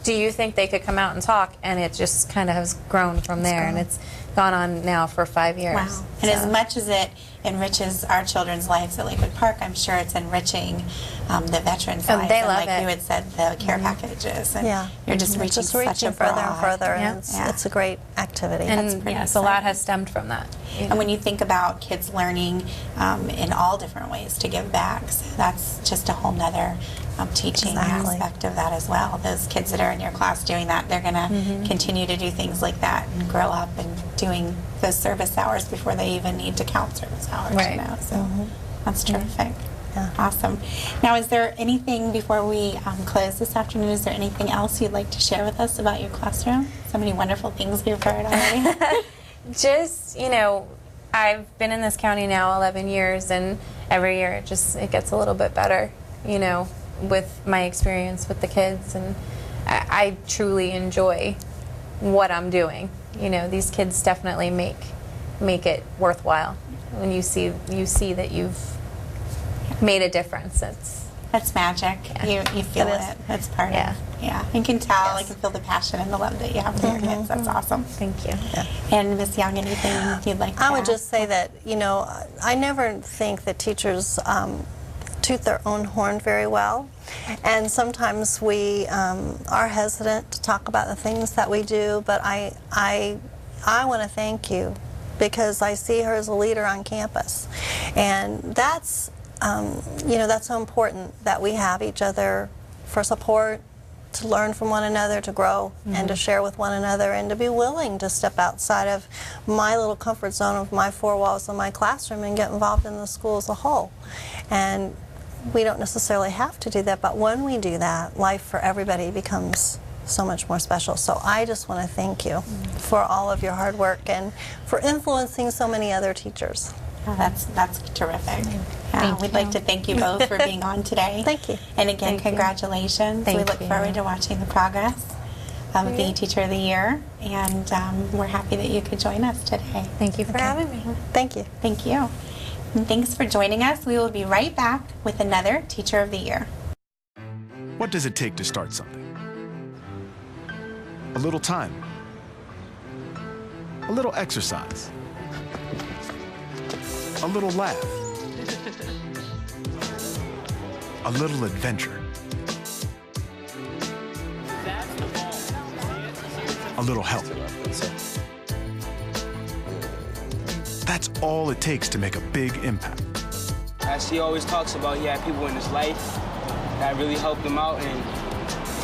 Speaker 12: do you think they could come out and talk? And it just kind of has grown from there, and it's gone on now for 5 years.
Speaker 1: Wow. And as much as it enriches our children's lives at Lakewood Park, I'm sure it's enriching the veterans' lives.
Speaker 12: They love
Speaker 1: like
Speaker 12: it.
Speaker 1: you had said, the care packages. And you're just reaching such a
Speaker 13: further
Speaker 1: broad,
Speaker 13: and further, and it's a great activity.
Speaker 12: And yes, a lot has stemmed from that.
Speaker 1: And when you think about kids learning in all different ways to give back, so that's just a whole nother teaching aspect of that as well. Those kids that are in your class doing that, they're going to continue to do things like that and grow up and doing those service hours before they even need to count service hours.
Speaker 12: Right.
Speaker 1: You know? So that's terrific. Yeah. Awesome. Now, is there anything, before we close this afternoon, is there anything else you'd like to share with us about your classroom? So many wonderful things we've heard already.
Speaker 12: Just, you know, I've been in this county now 11 years, and every year it gets a little bit better, you know, with my experience with the kids, and I truly enjoy what I'm doing. You know, these kids definitely make it worthwhile when you see that you've made a difference.
Speaker 1: That's magic. You feel it. That's part of it. Yeah, you can tell. I can feel the passion and the love that you have for your kids. That's awesome.
Speaker 12: Thank you.
Speaker 1: And Ms. Young, anything you'd like to add?
Speaker 13: I would just say that, you know, I never think that teachers toot their own horn very well, and sometimes we are hesitant to talk about the things that we do, but I want to thank you, because I see her as a leader on campus, and that's you know, that's so important that we have each other for support, to learn from one another, to grow, and to share with one another, and to be willing to step outside of my little comfort zone of my 4 walls of my classroom and get involved in the school as a whole. And we don't necessarily have to do that, but when we do that, life for everybody becomes so much more special. So I just want to thank you for all of your hard work and for influencing so many other teachers.
Speaker 1: Oh, that's terrific. We'd like to thank you both for being on today.
Speaker 13: Thank you.
Speaker 1: And again, congratulations. We look forward to watching the progress of the Teacher of the Year, and we're happy that you could join us today.
Speaker 12: Thank you for having me.
Speaker 13: Thank you.
Speaker 1: Thank you. And thanks for joining us. We will be right back with another Teacher of the Year.
Speaker 14: What does it take to start something? A little time. A little exercise. A little laugh. A little adventure. A little help. That's all it takes to make a big impact.
Speaker 15: As he always talks about, he had people in his life that really helped him out, and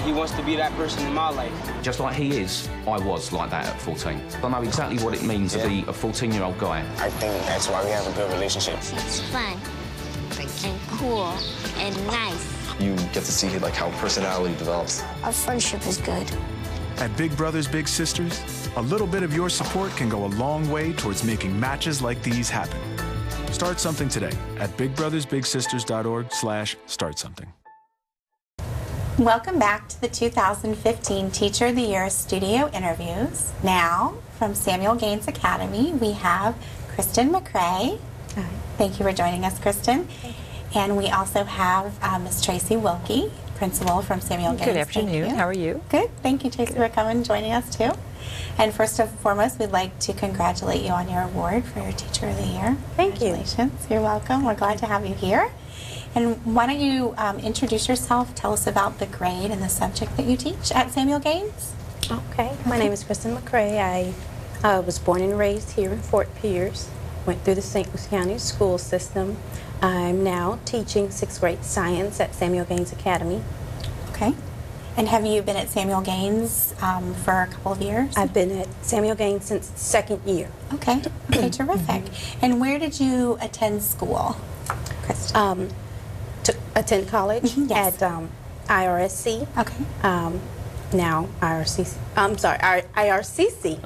Speaker 15: he wants to be that person in my life.
Speaker 16: Just like he is, I was like that at 14. I know exactly what it means to be a 14-year-old guy.
Speaker 17: I think that's why we have a good relationship.
Speaker 11: It's fun and cool and nice.
Speaker 17: You get to see like how personality develops.
Speaker 11: Our friendship is good.
Speaker 14: At Big Brothers Big Sisters, a little bit of your support can go a long way towards making matches like these happen. Start something today at bigbrothersbigsisters.org/startsomething.
Speaker 1: Welcome back to the 2015 Teacher of the Year studio interviews. Now, from Samuel Gaines Academy, we have Kristen McCrae.
Speaker 18: Hi.
Speaker 1: Thank you for joining us, Kristen. And we also have Ms. Traci Wilke, principal from Samuel Gaines.
Speaker 18: Good afternoon. How are you?
Speaker 1: Good. Thank you, Traci, for coming and joining us, too. And first and foremost, we'd like to congratulate you on your award for your Teacher of the Year.
Speaker 18: Thank you.
Speaker 1: Congratulations. You're welcome. We're glad to have you here. And why don't you introduce yourself, tell us about the grade and the subject that you teach at Samuel Gaines.
Speaker 19: Okay. My name is Kristen McCrae. I was born and raised here in Fort Pierce, went through the St. Louis County school system. I'm now teaching 6th grade science at Samuel Gaines Academy.
Speaker 1: Okay. And have you been at Samuel Gaines for a couple of years?
Speaker 19: I've been at Samuel Gaines since the 2nd year.
Speaker 1: Okay. Okay, terrific. And where did you attend school, Kristen?
Speaker 19: To attend college
Speaker 1: Yes.
Speaker 19: at IRSC.
Speaker 1: Okay.
Speaker 19: Now IRCC. I'm sorry, IRCC,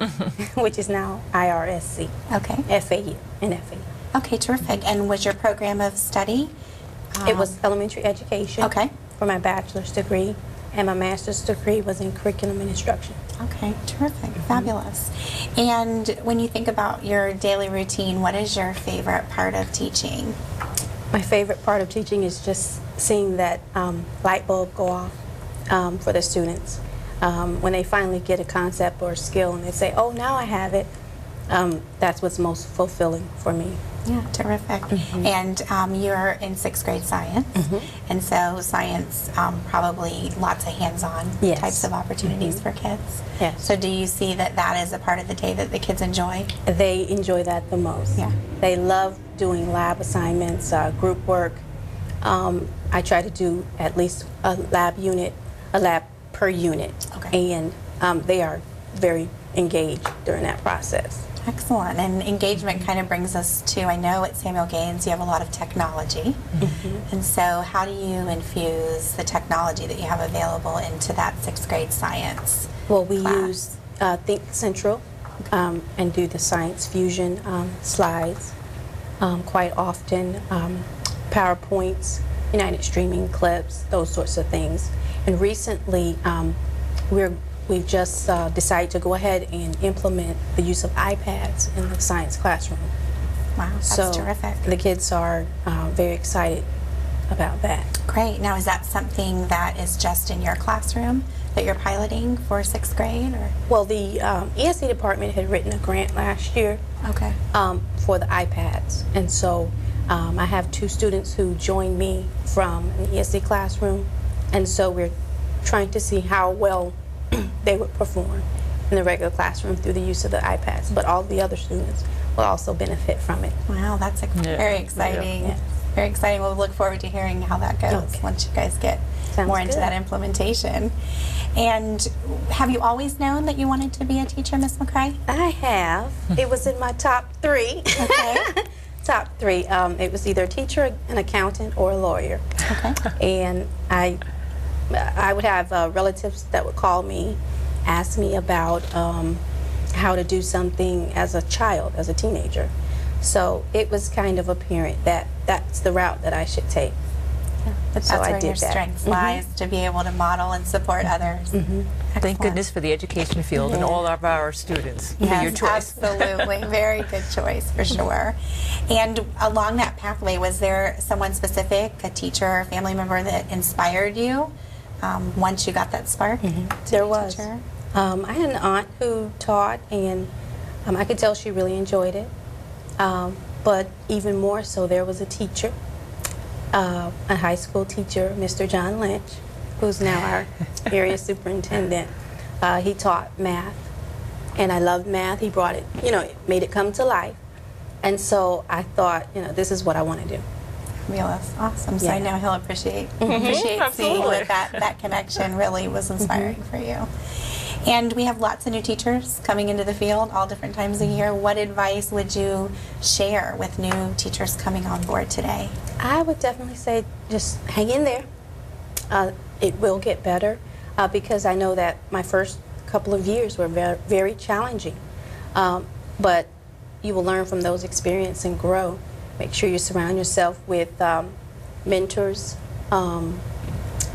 Speaker 19: which is now IRSC.
Speaker 1: Okay.
Speaker 19: FAU and FAU.
Speaker 1: Okay, terrific. And was your program of study?
Speaker 19: It was elementary education.
Speaker 1: Okay.
Speaker 19: For my bachelor's degree, and my master's degree was in curriculum and instruction.
Speaker 1: Okay, terrific, fabulous. And when you think about your daily routine, what is your favorite part of teaching?
Speaker 19: My favorite part of teaching is just seeing that light bulb go off for the students. When they finally get a concept or a skill and they say, oh, now I have it, that's what's most fulfilling for me.
Speaker 1: Yeah, terrific. And you're in 6th grade science, and so science probably lots of hands-on
Speaker 19: Yes.
Speaker 1: types of opportunities for kids.
Speaker 19: Yes.
Speaker 1: So do you see that that is a part of the day that the kids enjoy?
Speaker 19: They enjoy that the most.
Speaker 1: Yeah.
Speaker 19: They love doing lab assignments, group work. I try to do at least a lab per unit.
Speaker 1: Okay.
Speaker 19: And they are very engaged during that process.
Speaker 1: Excellent. And engagement kind of brings us to, I know at Samuel Gaines you have a lot of technology. And so how do you infuse the technology that you have available into that 6th grade science
Speaker 19: Well, we
Speaker 1: class?
Speaker 19: use Think Central and do the science fusion slides quite often, PowerPoints, United Streaming clips, those sorts of things. And recently, we've just decided to go ahead and implement the use of iPads in the science classroom.
Speaker 1: Wow, that's
Speaker 19: So
Speaker 1: terrific.
Speaker 19: the kids are very excited about that.
Speaker 1: Great. Now, is that something that is just in your classroom that you're piloting for 6th grade? Or?
Speaker 19: Well, the ESE department had written a grant last year
Speaker 1: Okay.
Speaker 19: for the iPads. And so I have 2 students who joined me from an ESE classroom. And so we're trying to see how well they would perform in the regular classroom through the use of the iPads. But all the other students will also benefit from it.
Speaker 1: Wow, that's very exciting.
Speaker 19: Yeah.
Speaker 1: Very exciting. We'll look forward to hearing how that goes once you guys get more into
Speaker 19: good.
Speaker 1: that implementation. And have you always known that you wanted to be a teacher, Ms. McCrae?
Speaker 19: I have. It was in my top 3.
Speaker 1: Okay.
Speaker 19: Top 3. It was either a teacher, an accountant, or a lawyer.
Speaker 1: Okay.
Speaker 19: And I would have relatives that would call me, ask me about how to do something as a child, as a teenager. So it was kind of apparent that that's the route that I should take.
Speaker 1: But that's
Speaker 19: So I
Speaker 1: where
Speaker 19: did
Speaker 1: your
Speaker 19: that.
Speaker 1: strength lies, to be able to model and support others.
Speaker 18: Thank goodness for the education field and all of our students for your choice.
Speaker 1: Absolutely. Very good choice, for sure. And along that pathway, was there someone specific, a teacher or family member that inspired you once you got that spark?
Speaker 19: There was. I had an aunt who taught, and I could tell she really enjoyed it. But even more so, there was a teacher, a high school teacher, Mr. John Lynch, who's now our area superintendent. He taught math, and I loved math. He brought it, made it come to life. And so I thought, this is what I want to do.
Speaker 1: Fabulous. Awesome. So
Speaker 19: Yeah.
Speaker 1: I know he'll appreciate
Speaker 19: Absolutely.
Speaker 1: seeing that connection really was inspiring for you. And we have lots of new teachers coming into the field all different times of year. What advice would you share with new teachers coming on board today?
Speaker 19: I would definitely say just hang in there. It will get better because I know that my first couple of years were very, very challenging. But you will learn from those experiences and grow. Make sure you surround yourself with mentors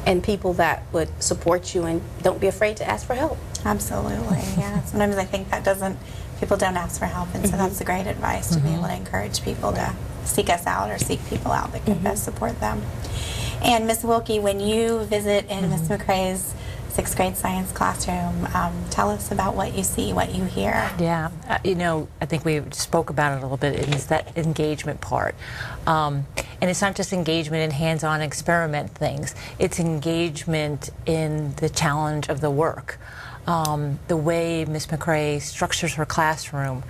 Speaker 19: and people that would support you, and don't be afraid to ask for help.
Speaker 1: Absolutely, yeah. Sometimes I think that doesn't people don't ask for help, and so that's a great advice to be able to encourage people to seek us out or seek people out that can best support them. And Ms. Wilke, when you visit in Ms. McCrae's 6th grade science classroom, tell us about what you see, what you hear.
Speaker 18: Yeah, you know, I think we spoke about it a little bit. It's that engagement part. And it's not just engagement in hands-on experiment things. It's engagement in the challenge of the work. The way Ms. McCrae structures her classroom.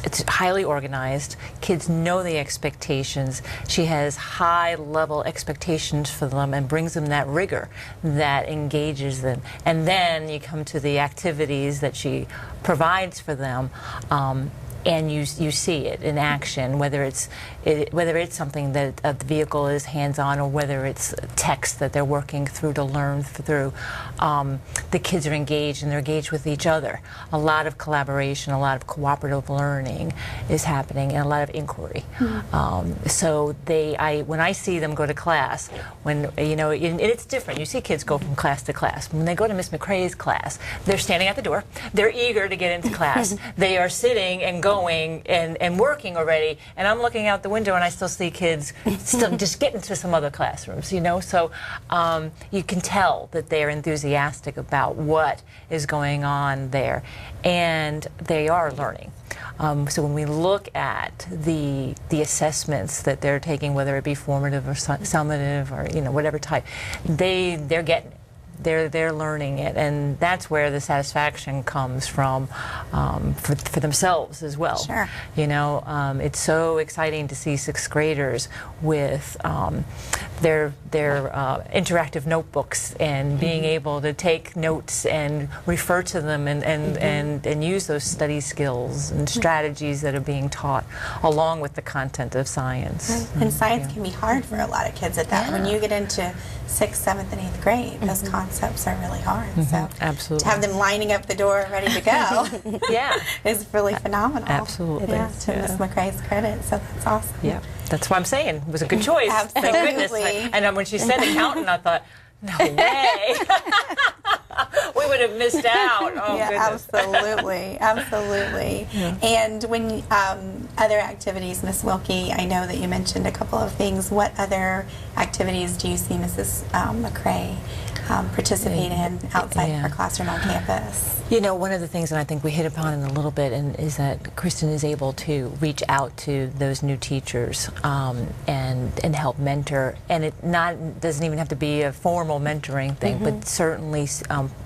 Speaker 18: It's highly organized. Kids know the expectations. She has high-level expectations for them and brings them that rigor that engages them. And then you come to the activities that she provides for them, and you see it in action, whether it's something that the vehicle is hands-on or whether it's text that they're working through to learn through. The kids are engaged, and they're engaged with each other. A lot of collaboration, a lot of cooperative learning is happening, and a lot of inquiry. So when I see them go to class, when and it's different. You see kids go from class to class. When they go to Miss McCrae's class, they're standing at the door. They're eager to get into class. They are sitting and going and working already, and I'm looking out the window and I still see kids still just getting to some other classrooms, so you can tell that they're enthusiastic about what is going on there, and they are learning. So when we look at the assessments that they're taking, whether it be formative or summative or whatever type, they're getting it. They're learning it, and that's where the satisfaction comes from for themselves as well.
Speaker 1: Sure.
Speaker 18: It's so exciting to see 6th graders with their interactive notebooks and being able to take notes and refer to them and use those study skills and strategies that are being taught along with the content of science.
Speaker 1: And science can be hard for a lot of kids at that. When you get into 6th, 7th, and 8th grade, those concepts are really hard. So
Speaker 18: absolutely.
Speaker 1: To have them lining up the door ready to go is really phenomenal.
Speaker 18: Absolutely.
Speaker 1: Yeah, to Ms. McCrae's credit, so that's awesome.
Speaker 18: Yeah, that's what I'm saying. It was a good choice.
Speaker 1: Absolutely.
Speaker 18: Thank goodness. And when she said accountant, I thought, no way. We would have missed out. Oh, goodness.
Speaker 1: Absolutely, absolutely.
Speaker 18: Yeah.
Speaker 1: And when other activities, Ms. Wilke, I know that you mentioned a couple of things. What other activities do you see Mrs. McCrae participate in outside her classroom on campus?
Speaker 18: One of the things that I think we hit upon in a little bit is that Kristen is able to reach out to those new teachers and help mentor. And it doesn't even have to be a formal mentoring thing, but certainly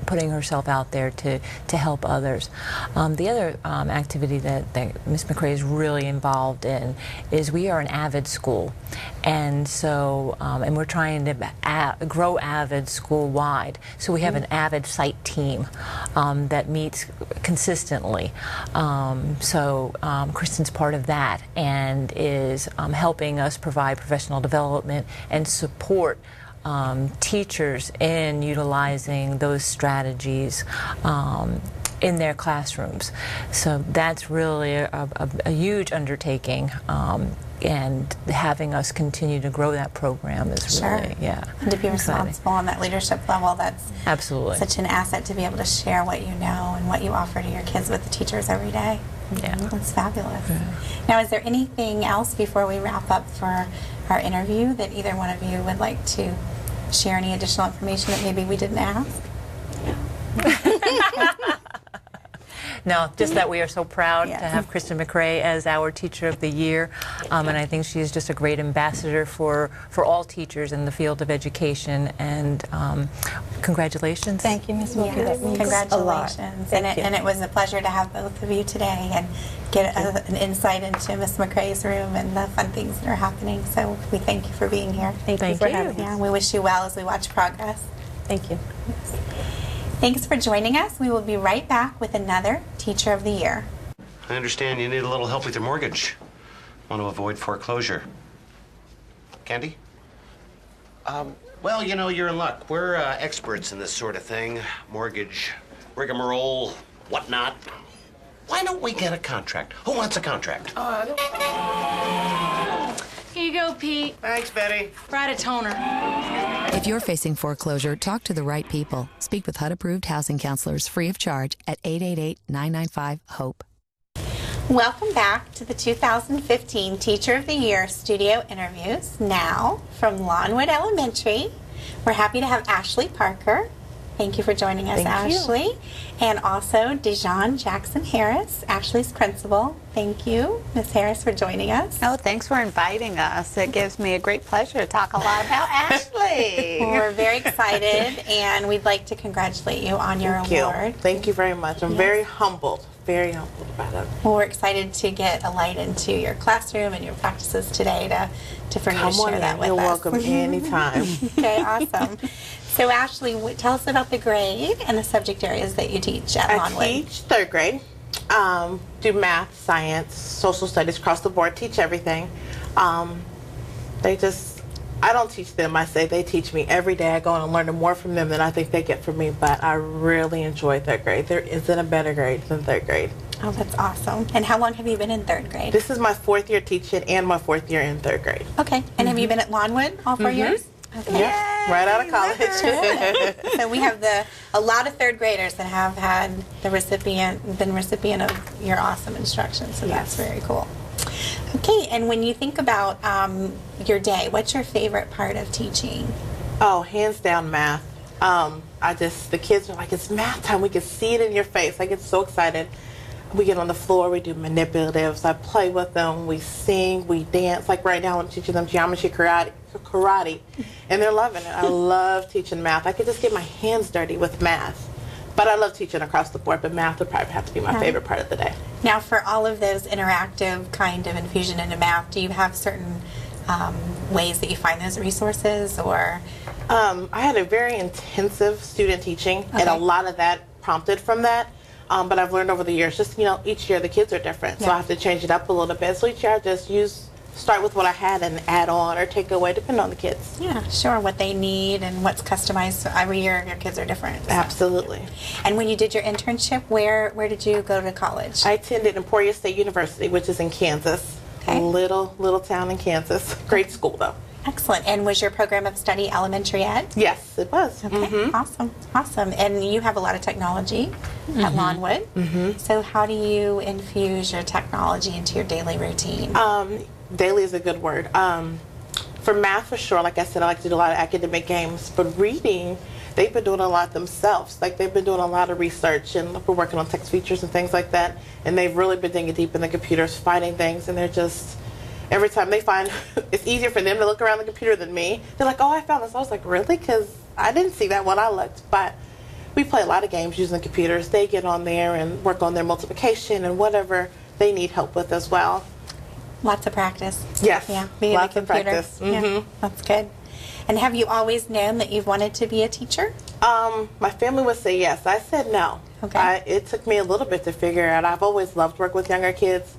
Speaker 18: putting herself out there to help others. The other activity that Ms. McCrae is really involved in is we are an AVID school. And so, and we're trying to grow AVID school-wide. So we have an AVID site team that meets consistently. Kristen's part of that and is helping us provide professional development and support teachers in utilizing those strategies in their classrooms. So that's really a huge undertaking, and having us continue to grow that program is really,
Speaker 1: And to be responsible on that leadership level, that's
Speaker 18: absolutely
Speaker 1: such an asset to be able to share what you know and what you offer to your kids with the teachers every day.
Speaker 18: Yeah.
Speaker 1: That's fabulous. Now, is there anything else before we wrap up for our interview that either one of you would like to share, any additional information that maybe we didn't ask?
Speaker 18: No, just that we are so proud to have Kristen McCrae as our Teacher of the Year, and I think she is just a great ambassador for all teachers in the field of education, and congratulations.
Speaker 12: Thank you, Ms. Wilke.
Speaker 1: Yes, congratulations. And it was a pleasure to have both of you today and get an insight into Ms. McCrae's room and the fun things that are happening. So we thank you for being here.
Speaker 12: Thank you for having us.
Speaker 1: Yeah, we wish you well as we watch progress.
Speaker 12: Thank you.
Speaker 1: Yes. Thanks for joining us. We will be right back with another Teacher of the Year.
Speaker 4: I understand you need a little help with your mortgage. Want to avoid foreclosure. Candy? Well, you're in luck. We're experts in this sort of thing. Mortgage, rigmarole, whatnot. Why don't we get a contract? Who wants a contract?
Speaker 5: Here you go, go, Pete.
Speaker 4: Thanks, Betty.
Speaker 5: Right a toner.
Speaker 6: If you're facing foreclosure, talk to the right people. Speak with HUD-approved housing counselors free of charge at 888-995-HOPE.
Speaker 1: Welcome back to the 2015 Teacher of the Year studio interviews. Now, from Lawnwood Elementary, we're happy to have Ashley Parker. Thank you for joining us, Ashley. And also Dianne Jackson Harris, Ashley's principal. Thank you, Ms. Harris, for joining us.
Speaker 20: Oh, thanks for inviting us. It gives me a great pleasure to talk a lot about Ashley.
Speaker 1: We're very excited, and we'd like to congratulate you on your award.
Speaker 21: Thank you very much. I'm very humbled about it.
Speaker 1: Well, we're excited to get a light into your classroom and your practices today for you to share that with us.
Speaker 21: You're welcome anytime.
Speaker 1: Okay, awesome. So, Ashley, tell us about the grade and the subject areas that you teach at Lawnwood.
Speaker 21: I teach third grade. Do math, science, social studies across the board. Teach everything. I don't teach them. I say they teach me every day. I go and learn more from them than I think they get from me. But I really enjoy third grade. There isn't a better grade than third grade.
Speaker 1: Oh, that's awesome. And how long have you been in third grade?
Speaker 21: This is my 4th year teaching and my 4th year in third grade.
Speaker 1: Okay. And have you been at Lawnwood all 4 years? Okay.
Speaker 21: Yeah, right out of college.
Speaker 1: So we have a lot of third graders that have had been recipient of your awesome instruction. So that's very cool. Okay, and when you think about your day, what's your favorite part of teaching?
Speaker 21: Oh, hands down math. The kids are like, it's math time. We can see it in your face. I get so excited. We get on the floor, we do manipulatives. I play with them, we sing, we dance. Like right now I'm teaching them geometry, karate, and they're loving it. I love teaching math. I could just get my hands dirty with math. But I love teaching across the board, but math would probably have to be my favorite part of the day.
Speaker 1: Now, for all of those interactive kind of infusion into math, do you have certain ways that you find those resources, or?
Speaker 21: I had a very intensive student teaching, and a lot of that prompted from that. But I've learned over the years, each year the kids are different, so I have to change it up a little bit. So each year I just start with what I had and add on or take away, depending on the kids.
Speaker 1: Yeah, sure, what they need and what's customized. So every year your kids are different. So.
Speaker 21: Absolutely.
Speaker 1: And when you did your internship, where did you go to college?
Speaker 21: I attended Emporia State University, which is in Kansas. Okay. A little town in Kansas. Great school, though.
Speaker 1: Excellent. And was your program of study elementary ed?
Speaker 21: Yes, it was.
Speaker 1: Okay, awesome. And you have a lot of technology at Lawnwood. So how do you infuse your technology into your daily routine?
Speaker 21: Daily is a good word. For math, for sure, like I said, I like to do a lot of academic games. But reading, they've been doing a lot themselves. Like they've been doing a lot of research, and we're working on text features and things like that. And they've really been digging deep in the computers, finding things, and they're just... Every time they find it's easier for them to look around the computer than me, they're like, oh, I found this. I was like, really? Because I didn't see that when I looked. But we play a lot of games using computers. They get on there and work on their multiplication and whatever they need help with as well.
Speaker 1: Lots of practice.
Speaker 21: Yes,
Speaker 1: yeah,
Speaker 21: lots of practice.
Speaker 1: Yeah, that's good. And have you always known that you've wanted to be a teacher?
Speaker 21: My family would say yes. I said no.
Speaker 1: Okay.
Speaker 21: It took me a little bit to figure out. I've always loved working with younger kids.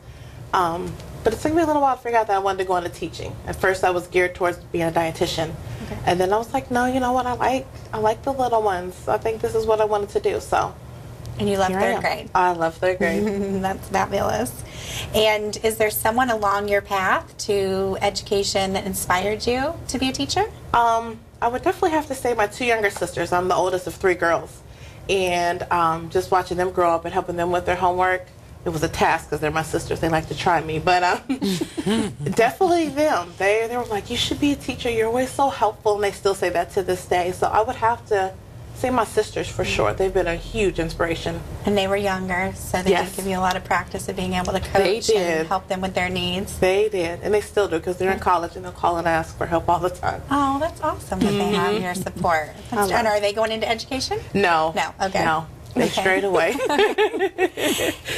Speaker 21: But it took me a little while to figure out that I wanted to go into teaching. At first, I was geared towards being a dietitian. Okay. And then I was like, no, you know what? I like the little ones. I think this is what I wanted to do. So.
Speaker 1: And you love third grade.
Speaker 21: I love third grade.
Speaker 1: That's fabulous. And is there someone along your path to education that inspired you to be a teacher?
Speaker 21: I would definitely have to say my 2 younger sisters. I'm the oldest of 3 girls. And just watching them grow up and helping them with their homework, it was a task because they're my sisters. They like to try me. But definitely them. They were like, you should be a teacher. You're always so helpful. And they still say that to this day. So I would have to say my sisters for sure. They've been a huge inspiration.
Speaker 1: And they were younger, so they did give you a lot of practice of being able to coach and help them with their needs.
Speaker 21: They did. And they still do because they're in college and they'll call and ask for help all the time.
Speaker 1: Oh, that's awesome that they have your support. And are they going into education?
Speaker 21: No.
Speaker 1: No. Okay.
Speaker 21: No. They straight away.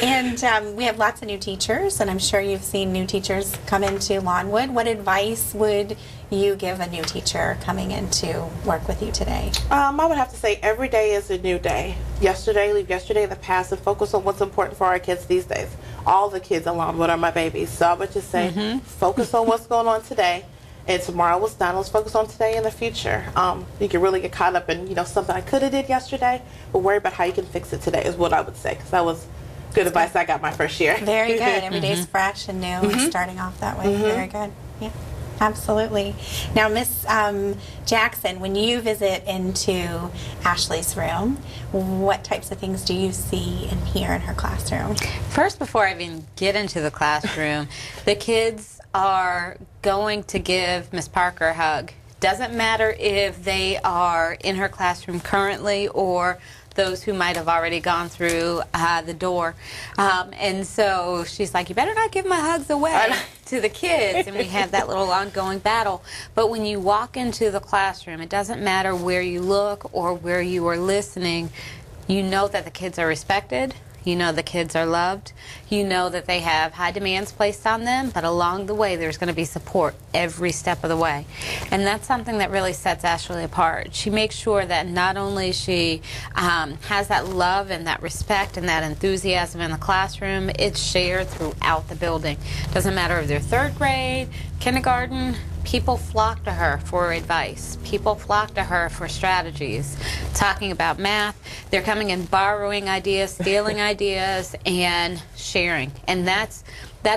Speaker 1: And we have lots of new teachers, and I'm sure you've seen new teachers come into Lawnwood. What advice would you give a new teacher coming in to work with you today?
Speaker 21: I would have to say every day is a new day. Leave yesterday in the past and focus on what's important for our kids these days. All the kids in Lawnwood are my babies, so I would just say focus on what's going on today. And tomorrow was done. Let's focus on today and the future. You can really get caught up in something I could have did yesterday, but worry about how you can fix it today is what I would say, because that was good advice I got my first year.
Speaker 1: Very good. Every day's fresh and new and starting off that way. Very good. Yeah. Absolutely. Now, Miss Jackson, when you visit into Ashley's room, what types of things do you see and hear in her classroom?
Speaker 2: First, before I even get into the classroom, the kids are going to give Miss Parker a hug. Doesn't matter if they are in her classroom currently or those who might have already gone through the door. And so she's like, you better not give my hugs away to the kids. And we have that little ongoing battle. But when you walk into the classroom, it doesn't matter where you look or where you are listening, you know that the kids are respected. You know the kids are loved. You know that they have high demands placed on them, but along the way there's going to be support every step of the way. And that's something that really sets Ashley apart. She makes sure that not only she has that love and that respect and that enthusiasm in the classroom, it's shared throughout the building. Doesn't matter if they're third grade, kindergarten, people flock to her for advice. People flock to her for strategies. Talking about math, they're coming and borrowing ideas, stealing ideas, and sharing. And that's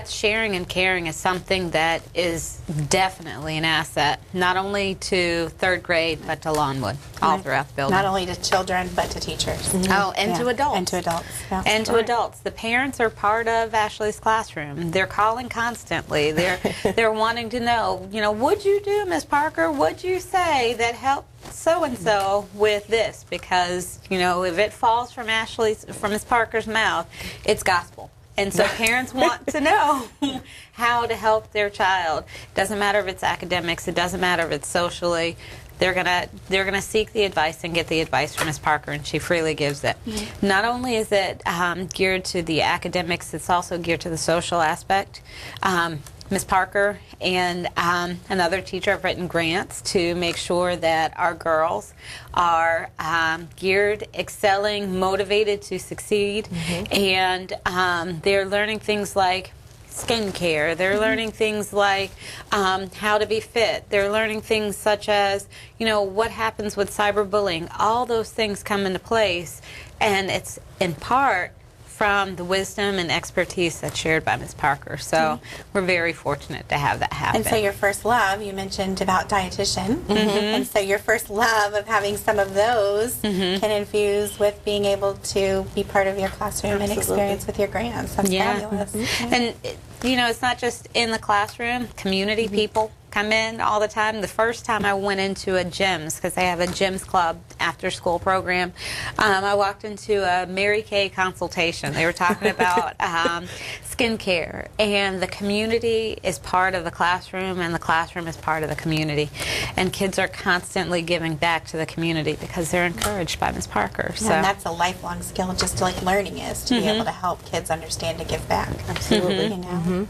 Speaker 2: sharing and caring is something that is definitely an asset, not only to third grade, but to Lawnwood, all throughout the building.
Speaker 1: Not only to children, but to teachers.
Speaker 2: Oh, and to adults.
Speaker 1: And to adults. Yeah.
Speaker 2: And to adults. The parents are part of Ashley's classroom. They're calling constantly. They're wanting to know, what'd you do, Miss Parker? What'd you say that helped so-and-so with this? Because, if it falls from Miss Parker's mouth, it's gospel. And so parents want to know how to help their child. Doesn't matter if it's academics. It doesn't matter if it's socially. They're gonna seek the advice and get the advice from Ms. Parker, and she freely gives it. Mm-hmm. Not only is it geared to the academics, it's also geared to the social aspect. Ms. Parker and another teacher have written grants to make sure that our girls are geared, excelling, motivated to succeed, and they're learning things like skincare. They're learning things like how to be fit. They're learning things such as, what happens with cyberbullying. All those things come into place, and it's in part from the wisdom and expertise that's shared by Ms. Parker. So we're very fortunate to have that happen.
Speaker 1: And so your first love, you mentioned about dietitian, and so your first love of having some of those can infuse with being able to be part of your classroom and experience with your grants. That's fabulous.
Speaker 2: And it's not just in the classroom. Community people come in all the time. The first time I went into a gyms, because they have a gyms club after school program, I walked into a Mary Kay consultation. They were talking about skincare, and the community is part of the classroom, and the classroom is part of the community. And kids are constantly giving back to the community because they're encouraged by Ms. Parker.
Speaker 1: So and that's a lifelong skill, just like learning is, to be able to help kids understand to give back.
Speaker 2: Absolutely.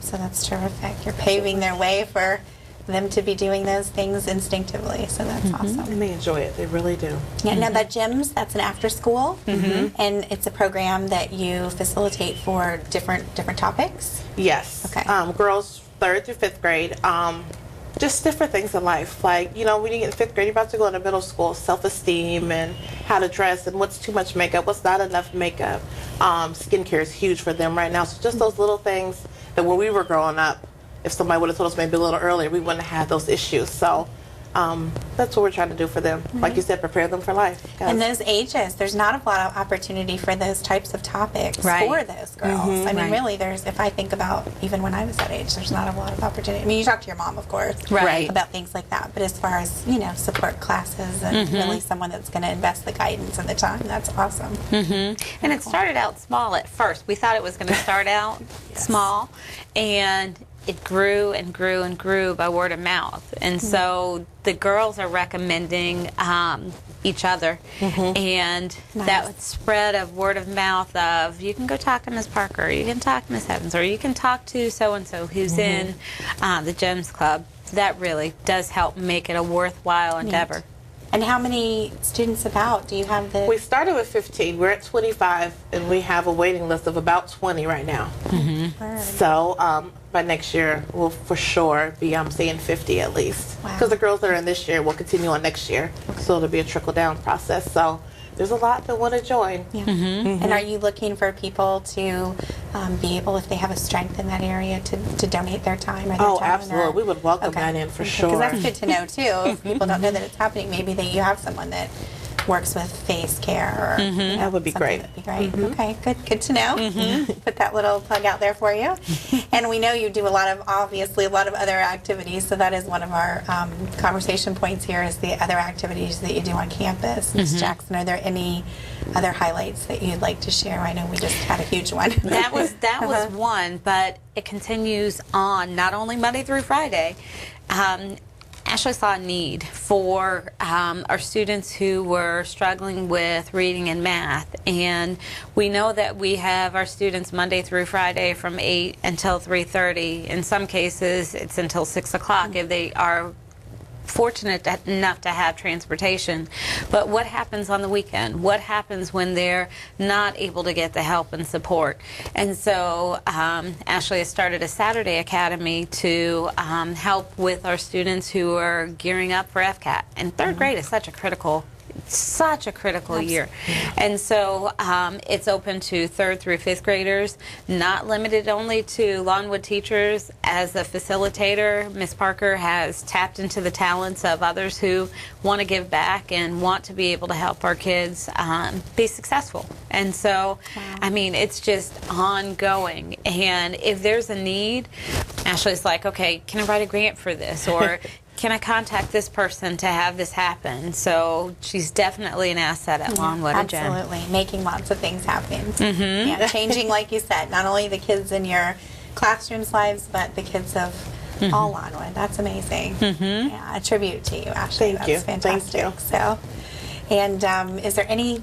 Speaker 1: So that's terrific. You're paving their way for them to be doing those things instinctively, so that's awesome.
Speaker 21: And they enjoy it, they really do.
Speaker 1: Yeah, now that gyms, that's an after school, and it's a program that you facilitate for different topics?
Speaker 21: Yes.
Speaker 1: Okay.
Speaker 21: Girls 3rd through 5th grade, just different things in life. Like, when you get in 5th grade, you're about to go into middle school, self-esteem and how to dress and what's too much makeup, what's not enough makeup. Skincare is huge for them right now, so just those little things that when we were growing up, if somebody would have told us maybe a little earlier, we wouldn't have had those issues. So that's what we're trying to do for them. Like you said, prepare them for life.
Speaker 1: And those ages, there's not a lot of opportunity for those types of topics for those girls. I mean, really, if I think about even when I was that age, there's not a lot of opportunity. I mean, you talk to your mom, of course, about things like that. But as far as, support classes and really someone that's going to invest the guidance and the time, that's awesome.
Speaker 2: And it started out small at first. We thought it was going to start out small, and it grew and grew and grew by word of mouth. And so the girls are recommending each other. And that spread of word of mouth of, you can go talk to Ms. Parker, or you can talk to Ms. Evans, or you can talk to so-and-so who's in the GEMS Club. That really does help make it a worthwhile endeavor.
Speaker 1: And how many students about do you have?
Speaker 21: We started with 15. We're at 25, and we have a waiting list of about 20 right now. So by next year, we'll for sure be saying 50 at least. Because the girls that are in this year will continue on next year. So it'll be a trickle-down process. So there's a lot that want to join.
Speaker 1: Yeah. And are you looking for people to be able, if they have a strength in that area, to donate their time or their
Speaker 21: Oh,
Speaker 1: talent?
Speaker 21: absolutely. We would welcome that in for sure.
Speaker 1: Because that's good to know, too. If people don't know that it's happening, maybe you have someone that works with face care. Or,
Speaker 21: that would be great.
Speaker 1: That would be great. Okay, good to know. Put that little plug out there for you. And we know you do obviously a lot of other activities, so that is one of our conversation points here is the other activities that you do on campus. Ms. Jackson, are there any other highlights that you'd like to share? I know we just had a huge one.
Speaker 2: That was one, but it continues on not only Monday through Friday. Ashley saw a need for our students who were struggling with reading and math, and we know that we have our students Monday through Friday from 8 until 3:30. In some cases, it's until 6 o'clock if they are fortunate enough to have transportation. But what happens on the weekend? What happens when they're not able to get the help and support? And so Ashley has started a Saturday Academy to help with our students who are gearing up for FCAT. And third grade is such a critical year. And so it's open to 3rd through 5th graders, not limited only to Lawnwood teachers. As a facilitator, Ms. Parker has tapped into the talents of others who want to give back and want to be able to help our kids be successful. And so, I mean, it's just ongoing. And if there's a need, Ashley's like, okay, can I write a grant for this? Or can I contact this person to have this happen? So she's definitely an asset at Lawnwood.
Speaker 1: Absolutely, making lots of things happen. Yeah, changing, like you said, not only the kids in your classroom's lives, but the kids of all Lawnwood. That's amazing. Yeah, a tribute to you, Ashley.
Speaker 21: Thank you.
Speaker 1: That's fantastic.
Speaker 21: Thank you.
Speaker 1: So, and is there any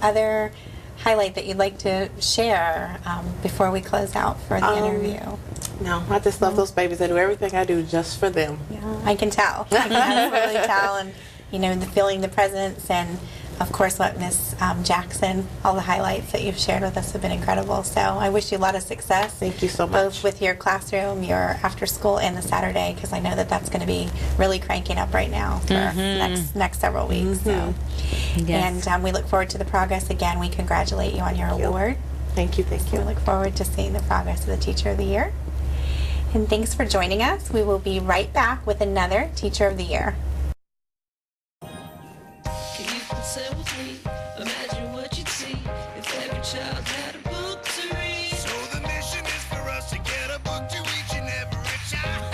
Speaker 1: other highlight that you'd like to share before we close out for the interview?
Speaker 21: No, I just love those babies. I do everything I do just for them.
Speaker 1: Yeah, I can tell. I can absolutely tell. And, you know, feeling the presence and, of course, what Miss Jackson, all the highlights that you've shared with us have been incredible. So I wish you a lot of success.
Speaker 21: Thank you so much.
Speaker 1: Both with your classroom, your after school, and the Saturday, because I know that that's going to be really cranking up right now for the next several weeks. So.
Speaker 2: Yes.
Speaker 1: And we look forward to the progress. Again, we congratulate you on your award.
Speaker 21: Thank you. Thank you.
Speaker 1: We look forward to seeing the progress of the Teacher of the Year. And thanks for joining us. We will be right back with another Teacher of the Year.
Speaker 3: Imagine what you'd see if every child had a book to read. So the mission is for us to get a book to each and every child.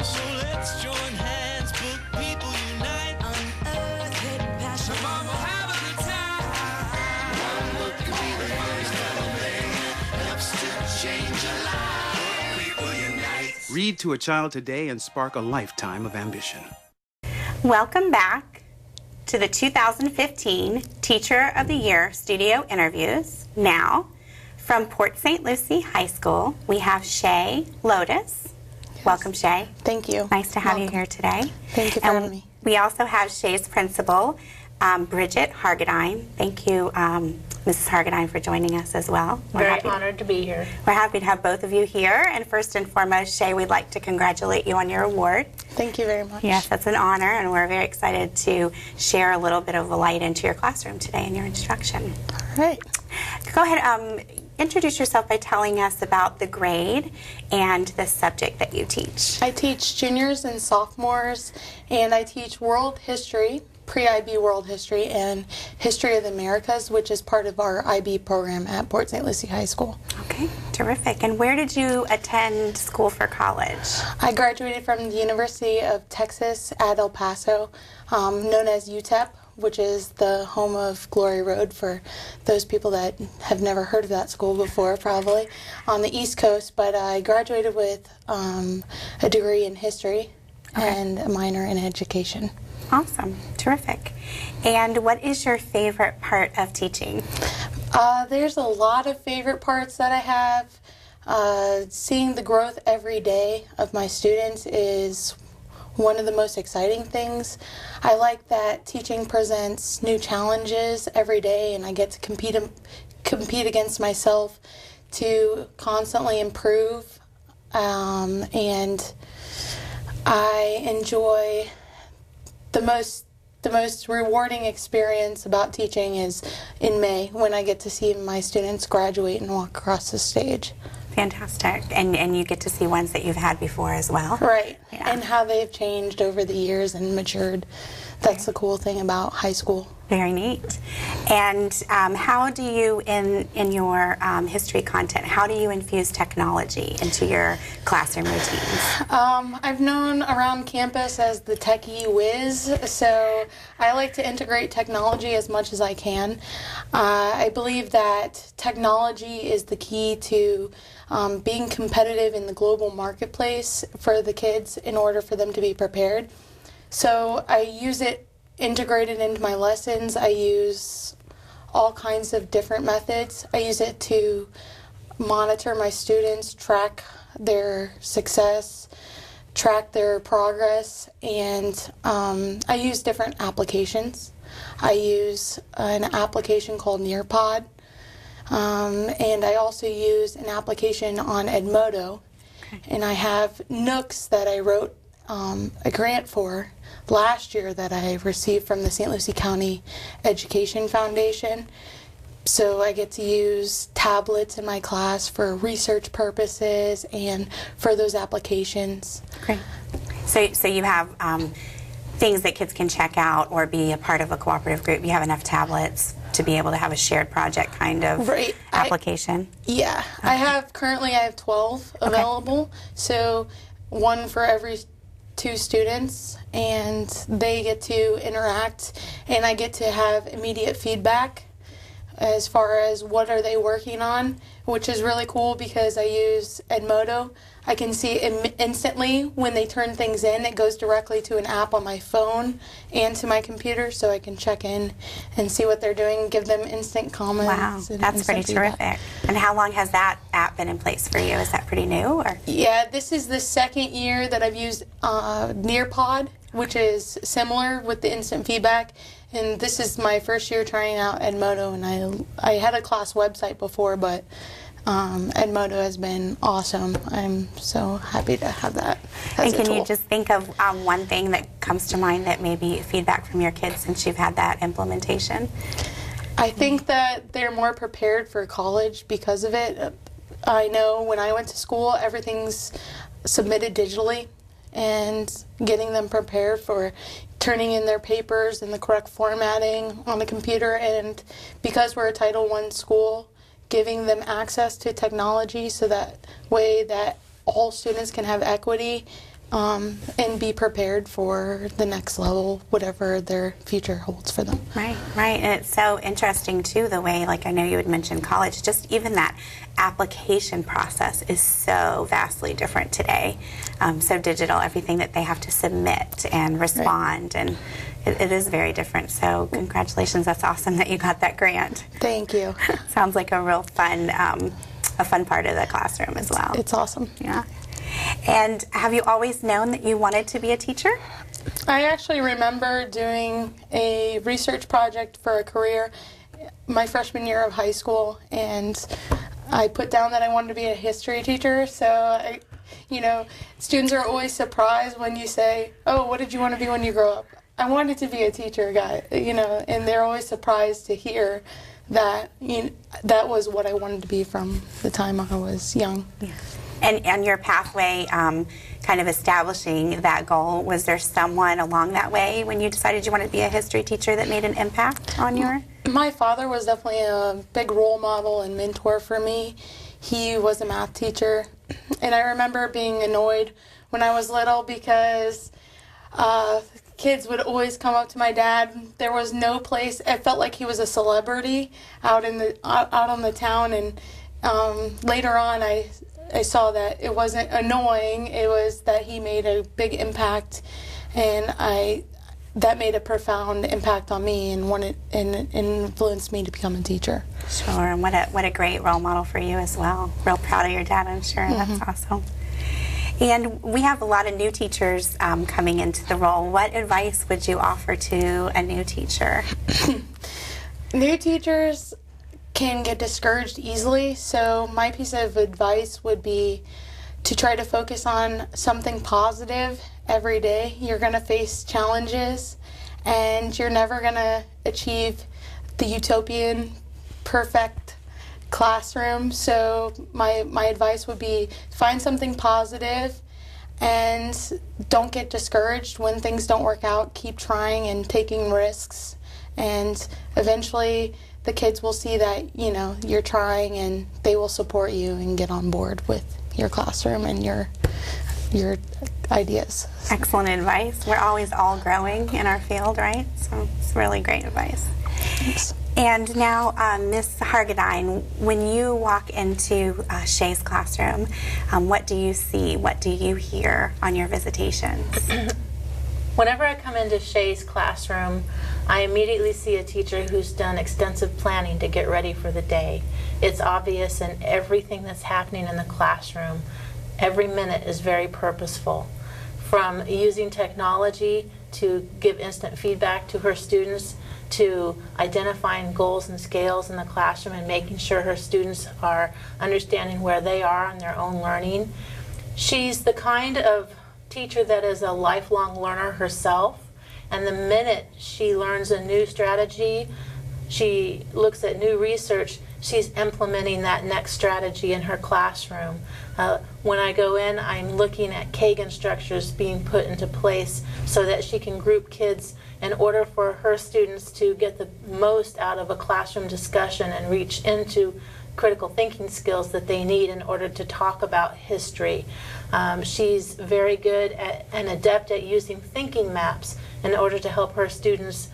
Speaker 3: So let's join hands, book people unite, unearth hidden passion. Come on, we'll have a good time. One book could be the first element, helps to change a life. Book people unite.
Speaker 22: Read to a child today and spark a lifetime of ambition.
Speaker 1: Welcome back to the 2015 Teacher of the Year studio interviews. Now, from Port St. Lucie High School, we have Shay Lotus. Yes. Welcome, Shay.
Speaker 23: Thank you.
Speaker 1: Nice to have you here today.
Speaker 23: Thank you for having me.
Speaker 1: We also have Shay's principal, Bridget Hargadine. Thank you, Mrs. Hargadine, for joining us as well.
Speaker 23: Very honored to be here.
Speaker 1: We're happy to have both of you here. And first and foremost, Shay, we'd like to congratulate you on your award.
Speaker 23: Thank you very much.
Speaker 1: Yes, that's an honor, and we're very excited to share a little bit of a light into your classroom today in your instruction.
Speaker 23: All right.
Speaker 1: Go ahead, introduce yourself by telling us about the grade and the subject that you teach.
Speaker 23: I teach juniors and sophomores, and I teach world history, pre-IB world history, and history of the Americas, which is part of our IB program at Port St. Lucie High School.
Speaker 1: Okay, terrific. And where did you attend school for college?
Speaker 23: I graduated from the University of Texas at El Paso, known as UTEP, which is the home of Glory Road for those people that have never heard of that school before, probably, on the East Coast. But I graduated with a degree in history and a minor in education.
Speaker 1: Awesome. Terrific. And what is your favorite part of teaching?
Speaker 23: There's a lot of favorite parts that I have. Seeing the growth every day of my students is one of the most exciting things. I like that teaching presents new challenges every day, and I get to compete against myself to constantly improve. And I enjoy the most the most rewarding experience about teaching is in May when I get to see my students graduate and walk across the stage.
Speaker 1: Fantastic. And you get to see ones that you've had before as well.
Speaker 23: Right.
Speaker 1: Yeah.
Speaker 23: And how they've changed over the years and matured. That's the cool thing about high school.
Speaker 1: Very neat. And how do you, in your history content, how do you infuse technology into your classroom routines?
Speaker 23: I've known around campus as the techie whiz, so I like to integrate technology as much as I can. I believe that technology is the key to being competitive in the global marketplace for the kids in order for them to be prepared. So I use it integrated into my lessons. I use all kinds of different methods. I use it to monitor my students, track their success, track their progress, and I use different applications. I use an application called Nearpod, and I also use an application on Edmodo, and I have Nooks that I wrote a grant for last year that I received from the St. Lucie County Education Foundation. So I get to use tablets in my class for research purposes and for those applications.
Speaker 1: Great. So you have things that kids can check out or be a part of a cooperative group. You have enough tablets to be able to have a shared project kind of application? Okay.
Speaker 23: I have 12 available. So one for every 2 students, and they get to interact, and I get to have immediate feedback as far as what are they working on, which is really cool because I use Edmodo. I can see instantly when they turn things in. It goes directly to an app on my phone and to my computer, so I can check in and see what they're doing, give them instant comments.
Speaker 1: Wow, that's pretty terrific. And how long has that app been in place for you? Is that pretty new? Or?
Speaker 23: Yeah, this is the second year that I've used Nearpod, which is similar with the instant feedback. And this is my first year trying out Edmodo, and I had a class website before, but Edmodo has been awesome. I'm so happy to have that as
Speaker 1: And can you just think of one thing that comes to mind that maybe feedback from your kids since you've had that implementation?
Speaker 23: I think that they're more prepared for college because of it. I know when I went to school, everything's submitted digitally, and getting them prepared for turning in their papers in the correct formatting on the computer, and because we're a Title I school, giving them access to technology so that way that all students can have equity and be prepared for the next level, whatever their future holds for them.
Speaker 1: Right. And it's so interesting, too, the way, like I know you had mentioned college, just even that application process is so vastly different today. So digital, everything that they have to submit and respond, and it is very different. So congratulations, that's awesome that you got that grant.
Speaker 23: Thank you.
Speaker 1: Sounds like a real fun, part of the classroom as well.
Speaker 23: It's awesome.
Speaker 1: Yeah. And have you always known that you wanted to be a teacher?
Speaker 23: I actually remember doing a research project for a career my freshman year of high school, and I put down that I wanted to be a history teacher. So, students are always surprised when you say, "Oh, what did you want to be when you grow up?" I wanted to be a teacher, and they're always surprised to hear that that was what I wanted to be from the time I was young.
Speaker 1: Yeah. And your pathway, kind of establishing that goal, was there someone along that way when you decided you wanted to be a history teacher that made an impact on your?
Speaker 23: My father was definitely a big role model and mentor for me. He was a math teacher, and I remember being annoyed when I was little because kids would always come up to my dad. There was no place. I felt like he was a celebrity out on the town, and later on I saw that it wasn't annoying. It was that he made a big impact, and that made a profound impact on me and influenced me to become a teacher.
Speaker 1: Sure, and what a great role model for you as well. Real proud of your dad, I'm sure.
Speaker 23: Mm-hmm.
Speaker 1: That's awesome. And we have a lot of new teachers coming into the role. What advice would you offer to a new teacher?
Speaker 23: New teachers can get discouraged easily, so my piece of advice would be to try to focus on something positive every day. You're going to face challenges, and you're never going to achieve the utopian perfect classroom. So my advice would be find something positive and don't get discouraged when things don't work out. Keep trying and taking risks, and eventually the kids will see that, you know, you're trying, and they will support you and get on board with your classroom and your ideas.
Speaker 7: Excellent advice. We're always all growing in our field, right? So it's really great advice.
Speaker 23: Thanks.
Speaker 7: And now, Ms. Hargadine, when you walk into Shay's classroom, what do you see? What do you hear on your visitations?
Speaker 18: Whenever I come into Shay's classroom, I immediately see a teacher who's done extensive planning to get ready for the day. It's obvious in everything that's happening in the classroom. Every minute is very purposeful. From using technology to give instant feedback to her students, to identifying goals and scales in the classroom and making sure her students are understanding where they are in their own learning. She's the kind of teacher that is a lifelong learner herself, and the minute she learns a new strategy, she looks at new research, she's implementing that next strategy in her classroom. When I go in, I'm looking at Kagan structures being put into place so that she can group kids in order for her students to get the most out of a classroom discussion and reach into critical thinking skills that they need in order to talk about history. She's very good at and adept at using thinking maps in order to help her students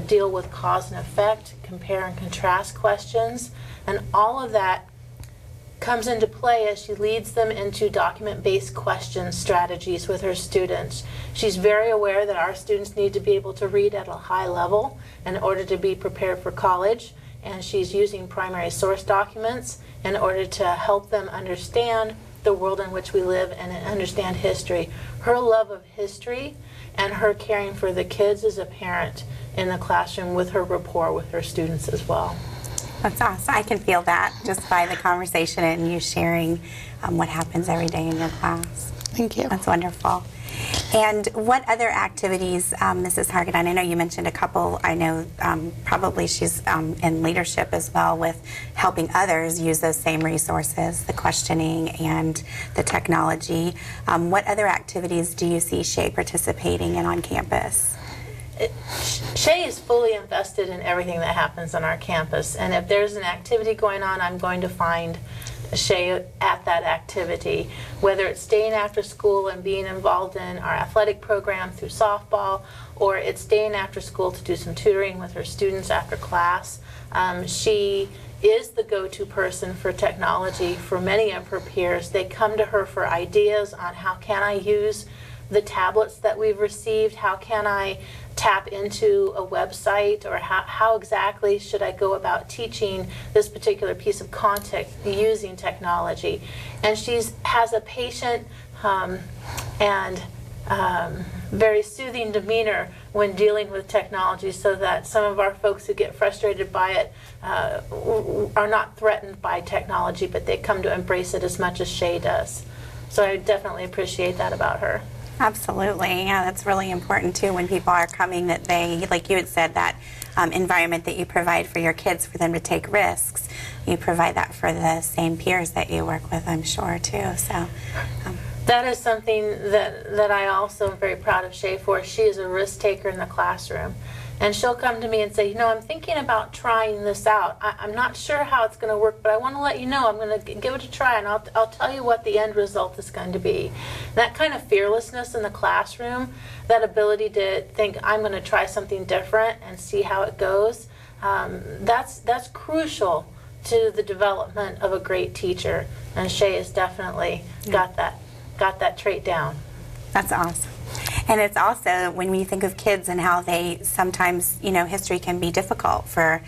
Speaker 18: deal with cause and effect, compare and contrast questions, and all of that comes into play as she leads them into document-based question strategies with her students. She's very aware that our students need to be able to read at a high level in order to be prepared for college, and she's using primary source documents in order to help them understand the world in which we live and understand history. Her love of history and her caring for the kids is apparent in the classroom with her rapport with her students as well.
Speaker 7: That's awesome. I can feel that just by the conversation and you sharing what happens every day in your class.
Speaker 23: Thank you.
Speaker 7: That's wonderful. And what other activities, Mrs. Hargadine? I know you mentioned a couple. I know probably she's in leadership as well with helping others use those same resources, the questioning and the technology. What other activities do you see Shay participating in on campus?
Speaker 18: Shay is fully invested in everything that happens on our campus, and if there's an activity going on, I'm going to find Shay at that activity, whether it's staying after school and being involved in our athletic program through softball, or it's staying after school to do some tutoring with her students after class. She is the go-to person for technology for many of her peers. They come to her for ideas on how can I use the tablets that we've received, how can I tap into a website, or how exactly should I go about teaching this particular piece of content using technology. And she has a patient and very soothing demeanor when dealing with technology, so that some of our folks who get frustrated by it are not threatened by technology, but they come to embrace it as much as Shay does. So I definitely appreciate that about her.
Speaker 7: Absolutely. Yeah, that's really important too when people are coming, that they, like you had said, that environment that you provide for your kids for them to take risks, you provide that for the same peers that you work with, I'm sure, too. So
Speaker 18: that is something that I also am very proud of Shay for. She is a risk taker in the classroom. And she'll come to me and say, you know, I'm thinking about trying this out. I'm not sure how it's going to work, but I want to let you know I'm going to give it a try, and I'll tell you what the end result is going to be. That kind of fearlessness in the classroom, that ability to think, I'm going to try something different and see how it goes, that's crucial to the development of a great teacher. And Shay has definitely got that trait down.
Speaker 7: That's awesome. And it's also, when we think of kids and how they sometimes, you know, history can be difficult for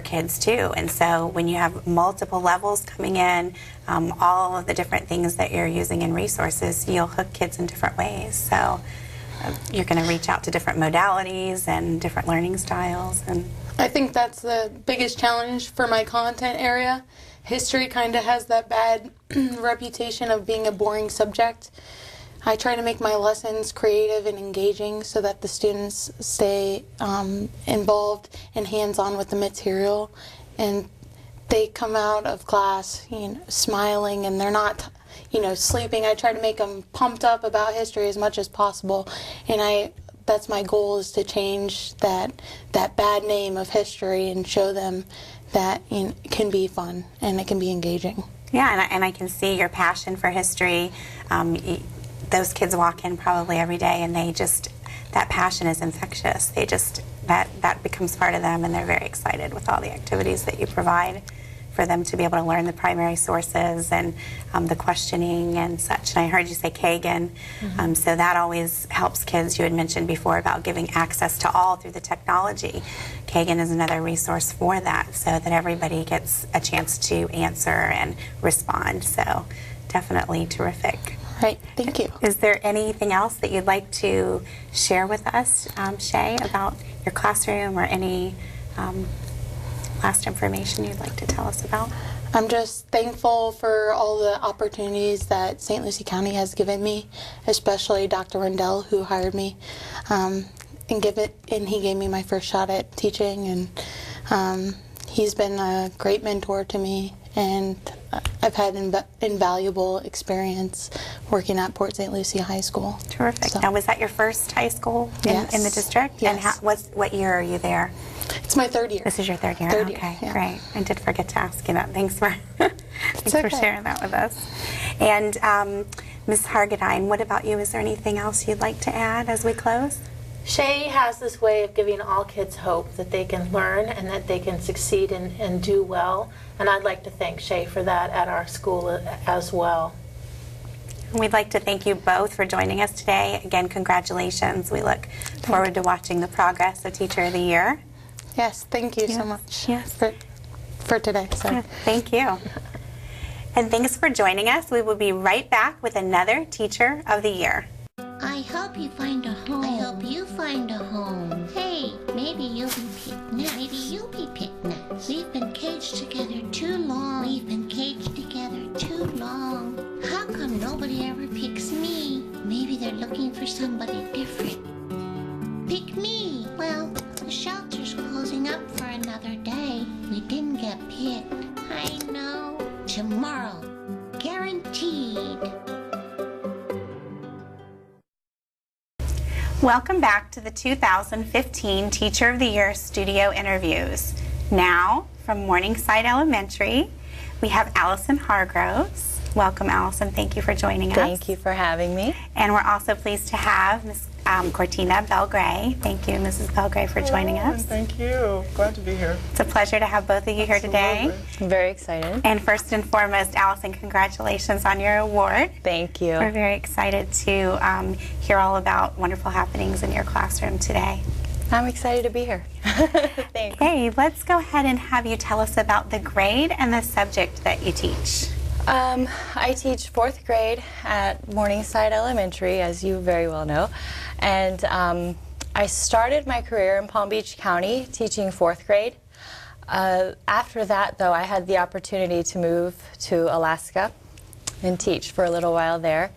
Speaker 7: kids too. And so when you have multiple levels coming in, all of the different things that you're using in resources, you'll hook kids in different ways. So you're going to reach out to different modalities and different learning styles. And
Speaker 23: I think that's the biggest challenge for my content area. History kind of has that bad reputation of being a boring subject. I try to make my lessons creative and engaging so that the students stay involved and hands-on with the material, and they come out of class, smiling, and they're not, sleeping. I try to make them pumped up about history as much as possible, and that's my goal, is to change that bad name of history and show them that it can be fun and it can be engaging.
Speaker 7: Yeah, and I can see your passion for history. Those kids walk in probably every day, and that passion is infectious. That becomes part of them, and they're very excited with all the activities that you provide for them to be able to learn the primary sources and the questioning and such. And I heard you say Kagan, so that always helps kids. You had mentioned before about giving access to all through the technology. Kagan is another resource for that, so that everybody gets a chance to answer and respond. So definitely terrific.
Speaker 23: Right, thank you.
Speaker 7: Is there anything else that you'd like to share with us, Shay, about your classroom, or any last information you'd like to tell us about?
Speaker 23: I'm just thankful for all the opportunities that St. Lucie County has given me, especially Dr. Rendell, who hired me, and he gave me my first shot at teaching, and he's been a great mentor to me, and I've had invaluable experience working at Port St. Lucie High School.
Speaker 7: Terrific. So. Now, was that your first high school in the district?
Speaker 23: Yes.
Speaker 7: And what year are you there?
Speaker 23: It's my third year.
Speaker 7: This is your third year?
Speaker 23: Third
Speaker 7: okay,
Speaker 23: year, yeah.
Speaker 7: Great. I did forget to ask you that. Thanks for,
Speaker 23: okay.
Speaker 7: sharing that with us. And Ms. Hargadine, what about you? Is there anything else you'd like to add as we close?
Speaker 8: Shay has this way of giving all kids hope that they can learn and that they can succeed and do well. And I'd like to thank Shay for that at our school as well.
Speaker 7: We'd like to thank you both for joining us today. Again, congratulations. We look forward to watching the progress of Teacher of the Year.
Speaker 23: Yes, thank you so much for today.
Speaker 7: Yeah, thank you. And thanks for joining us. We will be right back with another Teacher of the Year.
Speaker 11: I hope you find a home. I hope you find a home. Hey, maybe you'll be picked next. Maybe you'll be picked next. We've been caged together too long. We've been caged together too long. How come nobody ever picks me? Maybe they're looking for somebody different. Pick me. Well, the shelter's closing up for another day. We didn't get picked. I know. Tomorrow. Guaranteed.
Speaker 1: Welcome back to the 2015 Teacher of the Year Studio Interviews. Now, from Morningside Elementary, we have Allison Hargroves. Welcome, Allison. Thank you for joining us.
Speaker 9: Thank you for having me.
Speaker 1: And we're also pleased to have Ms. Cortina Belgray. Thank you, Mrs. Belgray, for joining us.
Speaker 10: Thank you. Glad to be here.
Speaker 1: It's a pleasure to have both of you here today.
Speaker 9: I'm very excited.
Speaker 1: And first and foremost, Allison, congratulations on your award.
Speaker 9: Thank you.
Speaker 1: We're very excited to hear all about wonderful happenings in your classroom today.
Speaker 9: I'm excited to be here. Thanks.
Speaker 1: Okay, let's go ahead and have you tell us about the grade and the subject that you teach.
Speaker 9: I teach fourth grade at Morningside Elementary, as you very well know. And I started my career in Palm Beach County teaching fourth grade. After that, though, I had the opportunity to move to Alaska and teach for a little while there.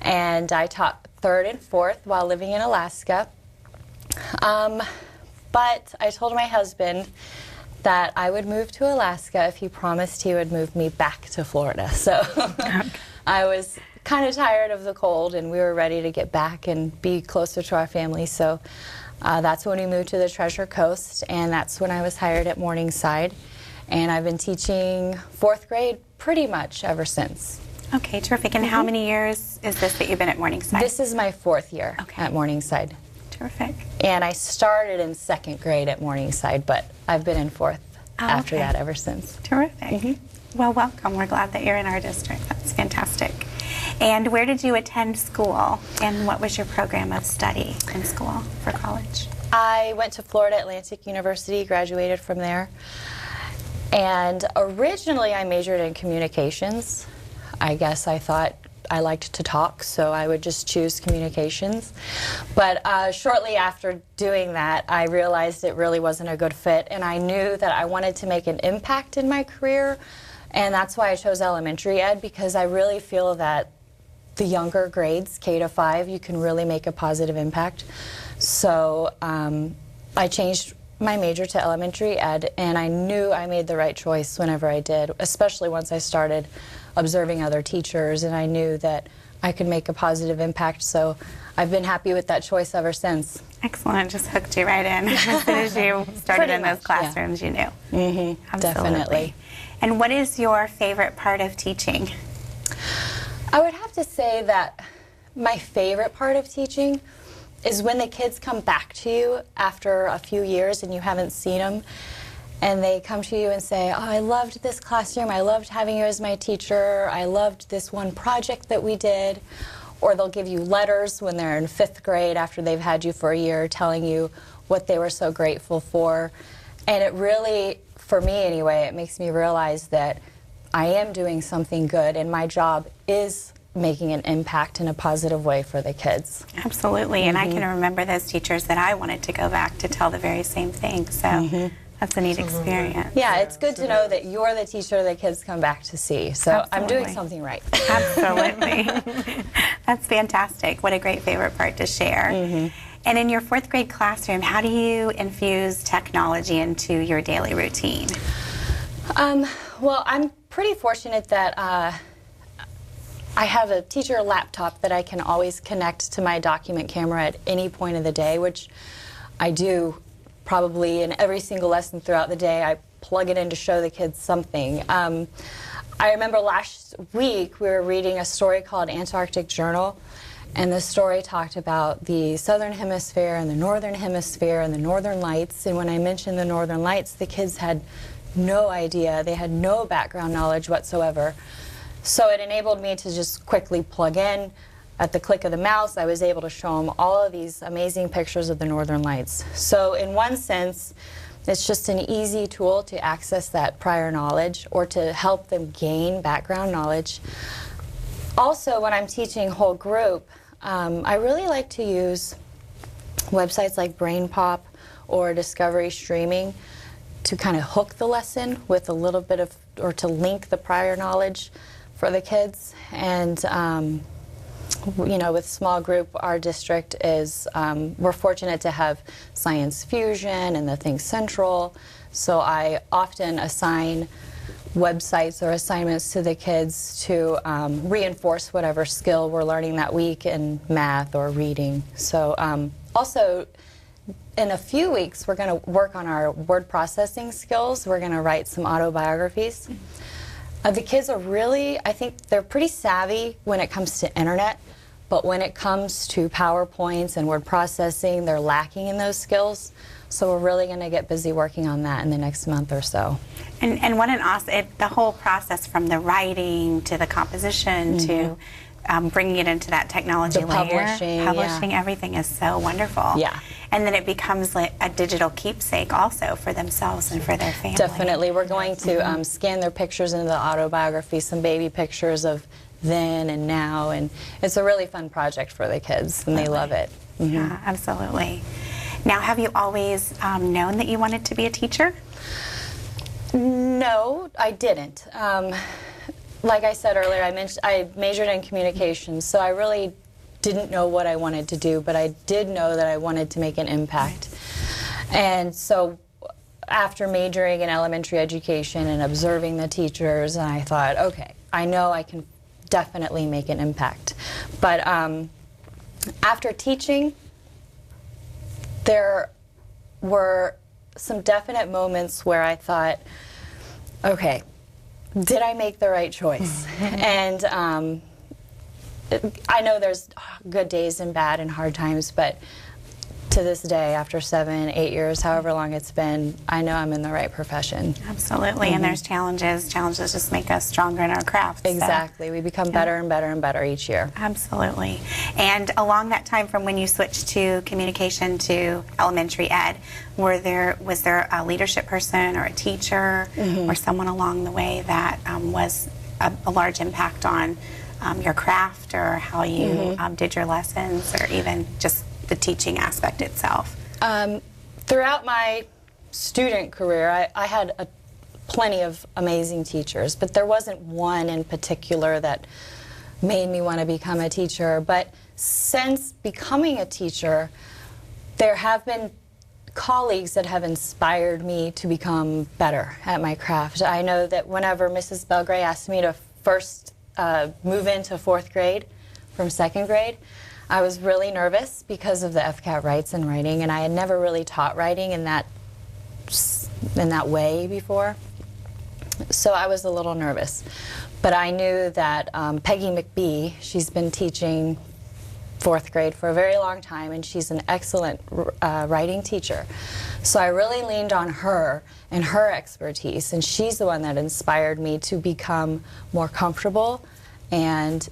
Speaker 9: And I taught third and fourth while living in Alaska. But I told my husband that I would move to Alaska if he promised he would move me back to Florida. So I was kind of tired of the cold, and we were ready to get back and be closer to our family. So that's when we moved to the Treasure Coast, and that's when I was hired at Morningside. And I've been teaching fourth grade pretty much ever since.
Speaker 1: Okay, terrific. And how many years is this that you've been at Morningside?
Speaker 9: This is my fourth year at Morningside.
Speaker 1: Terrific.
Speaker 9: And I started in second grade at Morningside, but I've been in fourth after that ever since.
Speaker 1: Terrific. Well, welcome. We're glad that you're in our district. That's fantastic. And where did you attend school, and what was your program of study in school for college?
Speaker 9: I went to Florida Atlantic University, graduated from there. And originally I majored in communications. I guess I thought I liked to talk, so I would just choose communications. But shortly after doing that, I realized it really wasn't a good fit, and I knew that I wanted to make an impact in my career, and that's why I chose elementary ed, because I really feel that the younger grades, K to 5, you can really make a positive impact. So I changed my major to elementary ed, and I knew I made the right choice whenever I did, especially once I started observing other teachers, and I knew that I could make a positive impact. So I've been happy with that choice ever since.
Speaker 1: Excellent. Just hooked you right in. As soon as you started in those classrooms, you knew.
Speaker 9: Mm-hmm. Definitely.
Speaker 1: And what is your favorite part of teaching?
Speaker 9: I would have to say that my favorite part of teaching is when the kids come back to you after a few years and you haven't seen them, and they come to you and say, oh, I loved this classroom, I loved having you as my teacher, I loved this one project that we did. Or they'll give you letters when they're in 5th grade after they've had you for a year, telling you what they were so grateful for. And it really, for me anyway, it makes me realize that I am doing something good, and my job is making an impact in a positive way for the kids.
Speaker 1: Absolutely. And I can remember those teachers that I wanted to go back to tell the very same thing. So that's a neat experience.
Speaker 9: Yeah, it's good to know that you're the teacher the kids come back to see. So I'm doing something right.
Speaker 1: Absolutely. That's fantastic. What a great favorite part to share. And in your 4th grade classroom, how do you infuse technology into your daily routine?
Speaker 9: Well, I'm pretty fortunate that I have a teacher laptop that I can always connect to my document camera at any point of the day, which I do probably in every single lesson throughout the day. I plug it in to show the kids something. I remember last week we were reading a story called Antarctic Journal, and the story talked about the southern hemisphere and the northern hemisphere and the northern lights. And when I mentioned the northern lights, the kids had no idea. They had no background knowledge whatsoever. So it enabled me to just quickly plug in. At the click of the mouse, I was able to show them all of these amazing pictures of the northern lights. So in one sense, it's just an easy tool to access that prior knowledge or to help them gain background knowledge. Also, when I'm teaching whole group, I really like to use websites like BrainPop or Discovery Streaming to kind of hook the lesson with a little bit of, or to link the prior knowledge for the kids. And you know, with small group, our district is, we're fortunate to have Science Fusion and the Think Central, so I often assign websites or assignments to the kids to reinforce whatever skill we're learning that week in math or reading. So also, in a few weeks, we're going to work on our word processing skills. We're going to write some autobiographies. The kids are really, I think they're pretty savvy when it comes to internet, but when it comes to PowerPoints and word processing, they're lacking in those skills. So we're really going to get busy working on that in the next month or so.
Speaker 1: And what an awesome, the whole process from the writing to the composition to bringing it into that technology layer, publishing everything is so wonderful.
Speaker 9: Yeah.
Speaker 1: And then it becomes like a digital keepsake also for themselves and for their family.
Speaker 9: Definitely. We're going to scan their pictures into the autobiography, some baby pictures of then and now, and it's a really fun project for the kids, and they love it.
Speaker 1: Yeah, absolutely. Now, have you always known that you wanted to be a teacher?
Speaker 9: No, I didn't. Like I said earlier, I majored in communications, so I really didn't know what I wanted to do, but I did know that I wanted to make an impact. And so after majoring in elementary education and observing the teachers, I thought, okay, I know I can definitely make an impact. But after teaching, there were some definite moments where I thought, okay, did I make the right choice? And I know there's good days and bad and hard times, but to this day, after 7, 8 years, however long it's been, I know I'm in the right profession.
Speaker 1: Absolutely, and there's challenges. Challenges just make us stronger in our craft.
Speaker 9: Exactly, we become better and better and better each year.
Speaker 1: Absolutely. And along that time from when you switched to communication to elementary ed, was there a leadership person or a teacher or someone along the way that was a large impact on your craft or how you did your lessons, or even just the teaching aspect itself?
Speaker 9: Throughout my student career, I had plenty of amazing teachers, but there wasn't one in particular that made me want to become a teacher. But since becoming a teacher, there have been colleagues that have inspired me to become better at my craft. I know that whenever Mrs. Belgray asked me to first move into 4th grade from 2nd grade, I was really nervous because of the FCAT rights and writing, and I had never really taught writing in that way before. So I was a little nervous. But I knew that Peggy McBee, she's been teaching 4th grade for a very long time, and she's an excellent writing teacher. So I really leaned on her and her expertise, and she's the one that inspired me to become more comfortable and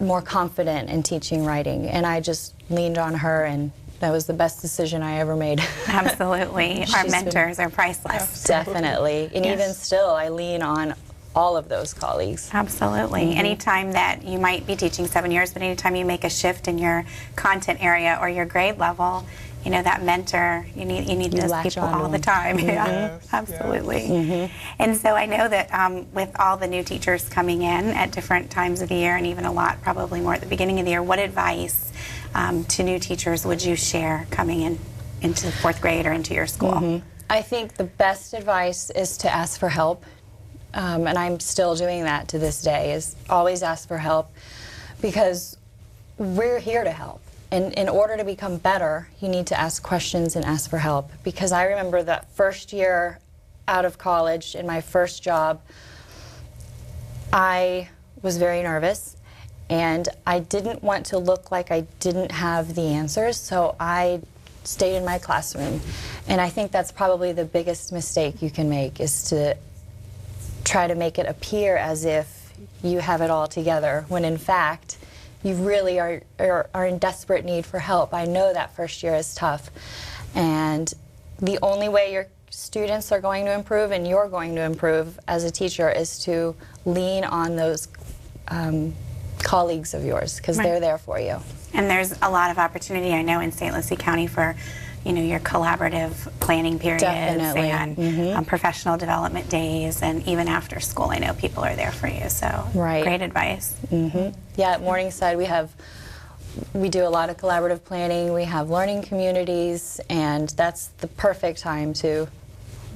Speaker 9: more confident in teaching writing. And I just leaned on her, and that was the best decision I ever made.
Speaker 7: Absolutely. Our mentors are priceless.
Speaker 9: Definitely. And even still, I lean on all of those colleagues.
Speaker 7: Absolutely. Anytime that you might be teaching 7 years, but anytime you make a shift in your content area or your grade level, you know, that mentor, you need those people all the time. Yeah, absolutely. And so I know that with all the new teachers coming in at different times of the year, and even a lot probably more at the beginning of the year, what advice to new teachers would you share coming into 4th grade or into your school?
Speaker 9: I think the best advice is to ask for help. And I'm still doing that to this day, is always ask for help, because we're here to help. And in order to become better, you need to ask questions and ask for help. Because I remember that first year out of college, in my first job, I was very nervous, and I didn't want to look like I didn't have the answers, so I stayed in my classroom. And I think that's probably the biggest mistake you can make, is to try to make it appear as if you have it all together, when in fact you really are in desperate need for help. I know that first year is tough, and the only way your students are going to improve and you're going to improve as a teacher is to lean on those colleagues of yours, because they're there for you.
Speaker 7: And there's a lot of opportunity, I know, in St. Lucie County for, you know, your collaborative planning periods and professional development days, and even after school, I know people are there for you. So great advice.
Speaker 9: Yeah, at Morningside we do a lot of collaborative planning. We have learning communities, and that's the perfect time to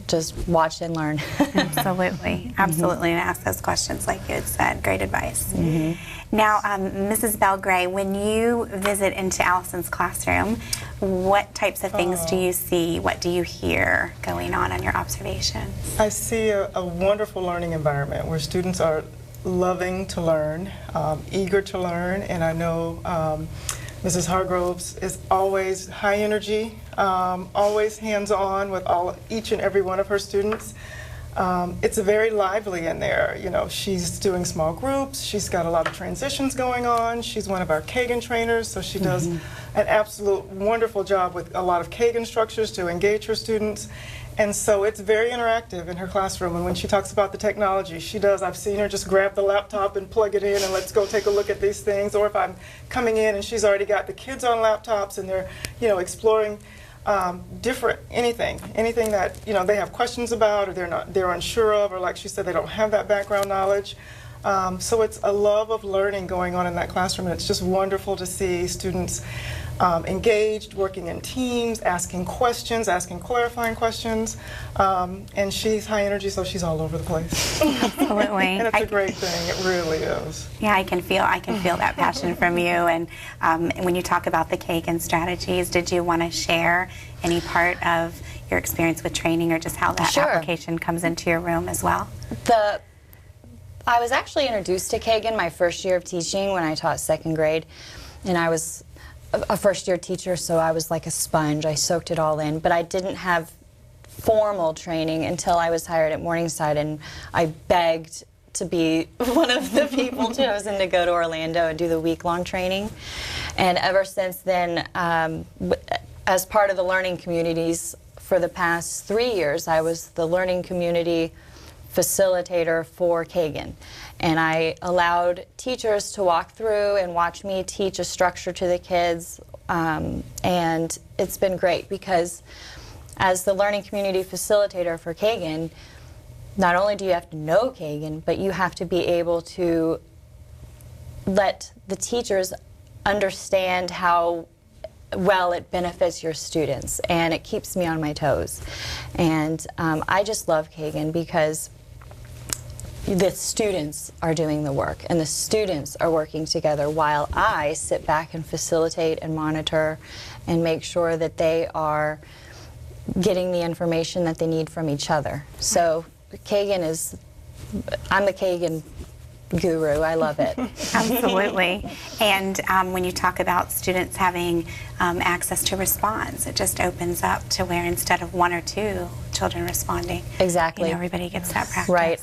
Speaker 9: just watch and learn.
Speaker 7: Absolutely, absolutely, and ask those questions like you had said. Great advice. Now, Mrs. Belgray, when you visit into Allison's classroom, what types of things do you see? What do you hear going on your observations?
Speaker 10: I see a wonderful learning environment where students are loving to learn, eager to learn, and I know Mrs. Hargroves is always high energy, always hands-on with each and every one of her students. It's very lively in there. You know, she's doing small groups. She's got a lot of transitions going on. She's one of our Kagan trainers, so she does an absolute wonderful job with a lot of Kagan structures to engage her students. And so it's very interactive in her classroom. And when she talks about the technology, I've seen her just grab the laptop and plug it in and let's go take a look at these things. Or if I'm coming in and she's already got the kids on laptops and they're, you know, exploring anything that, you know, they have questions about, or they're unsure of, or like she said, they don't have that background knowledge. So it's a love of learning going on in that classroom, and it's just wonderful to see students engaged, working in teams, asking questions, asking clarifying questions, and she's high energy, so she's all over the place.
Speaker 7: Absolutely.
Speaker 10: And it's a great thing. It really is.
Speaker 7: Yeah, I can feel that passion from you. And when you talk about the Kagan strategies, did you want to share any part of your experience with training, or just how that application comes into your room as well?
Speaker 9: I was actually introduced to Kagan my first year of teaching when I taught 2nd grade, and I was a first-year teacher, so I was like a sponge. I soaked it all in, but I didn't have formal training until I was hired at Morningside, and I begged to be one of the people chosen to go to Orlando and do the week-long training. And ever since then, as part of the learning communities for the past 3 years, I was the learning community facilitator for Kagan. And I allowed teachers to walk through and watch me teach a structure to the kids. And it's been great, because as the learning community facilitator for Kagan, not only do you have to know Kagan, but you have to be able to let the teachers understand how well it benefits your students, and it keeps me on my toes. And I just love Kagan because the students are doing the work, and the students are working together while I sit back and facilitate and monitor and make sure that they are getting the information that they need from each other. So Kagan is, I'm the Kagan guru. I love it.
Speaker 7: Absolutely. And when you talk about students having access to response, it just opens up to where instead of 1 or 2 children responding,
Speaker 9: exactly,
Speaker 7: you know, everybody gets that practice.
Speaker 9: Right.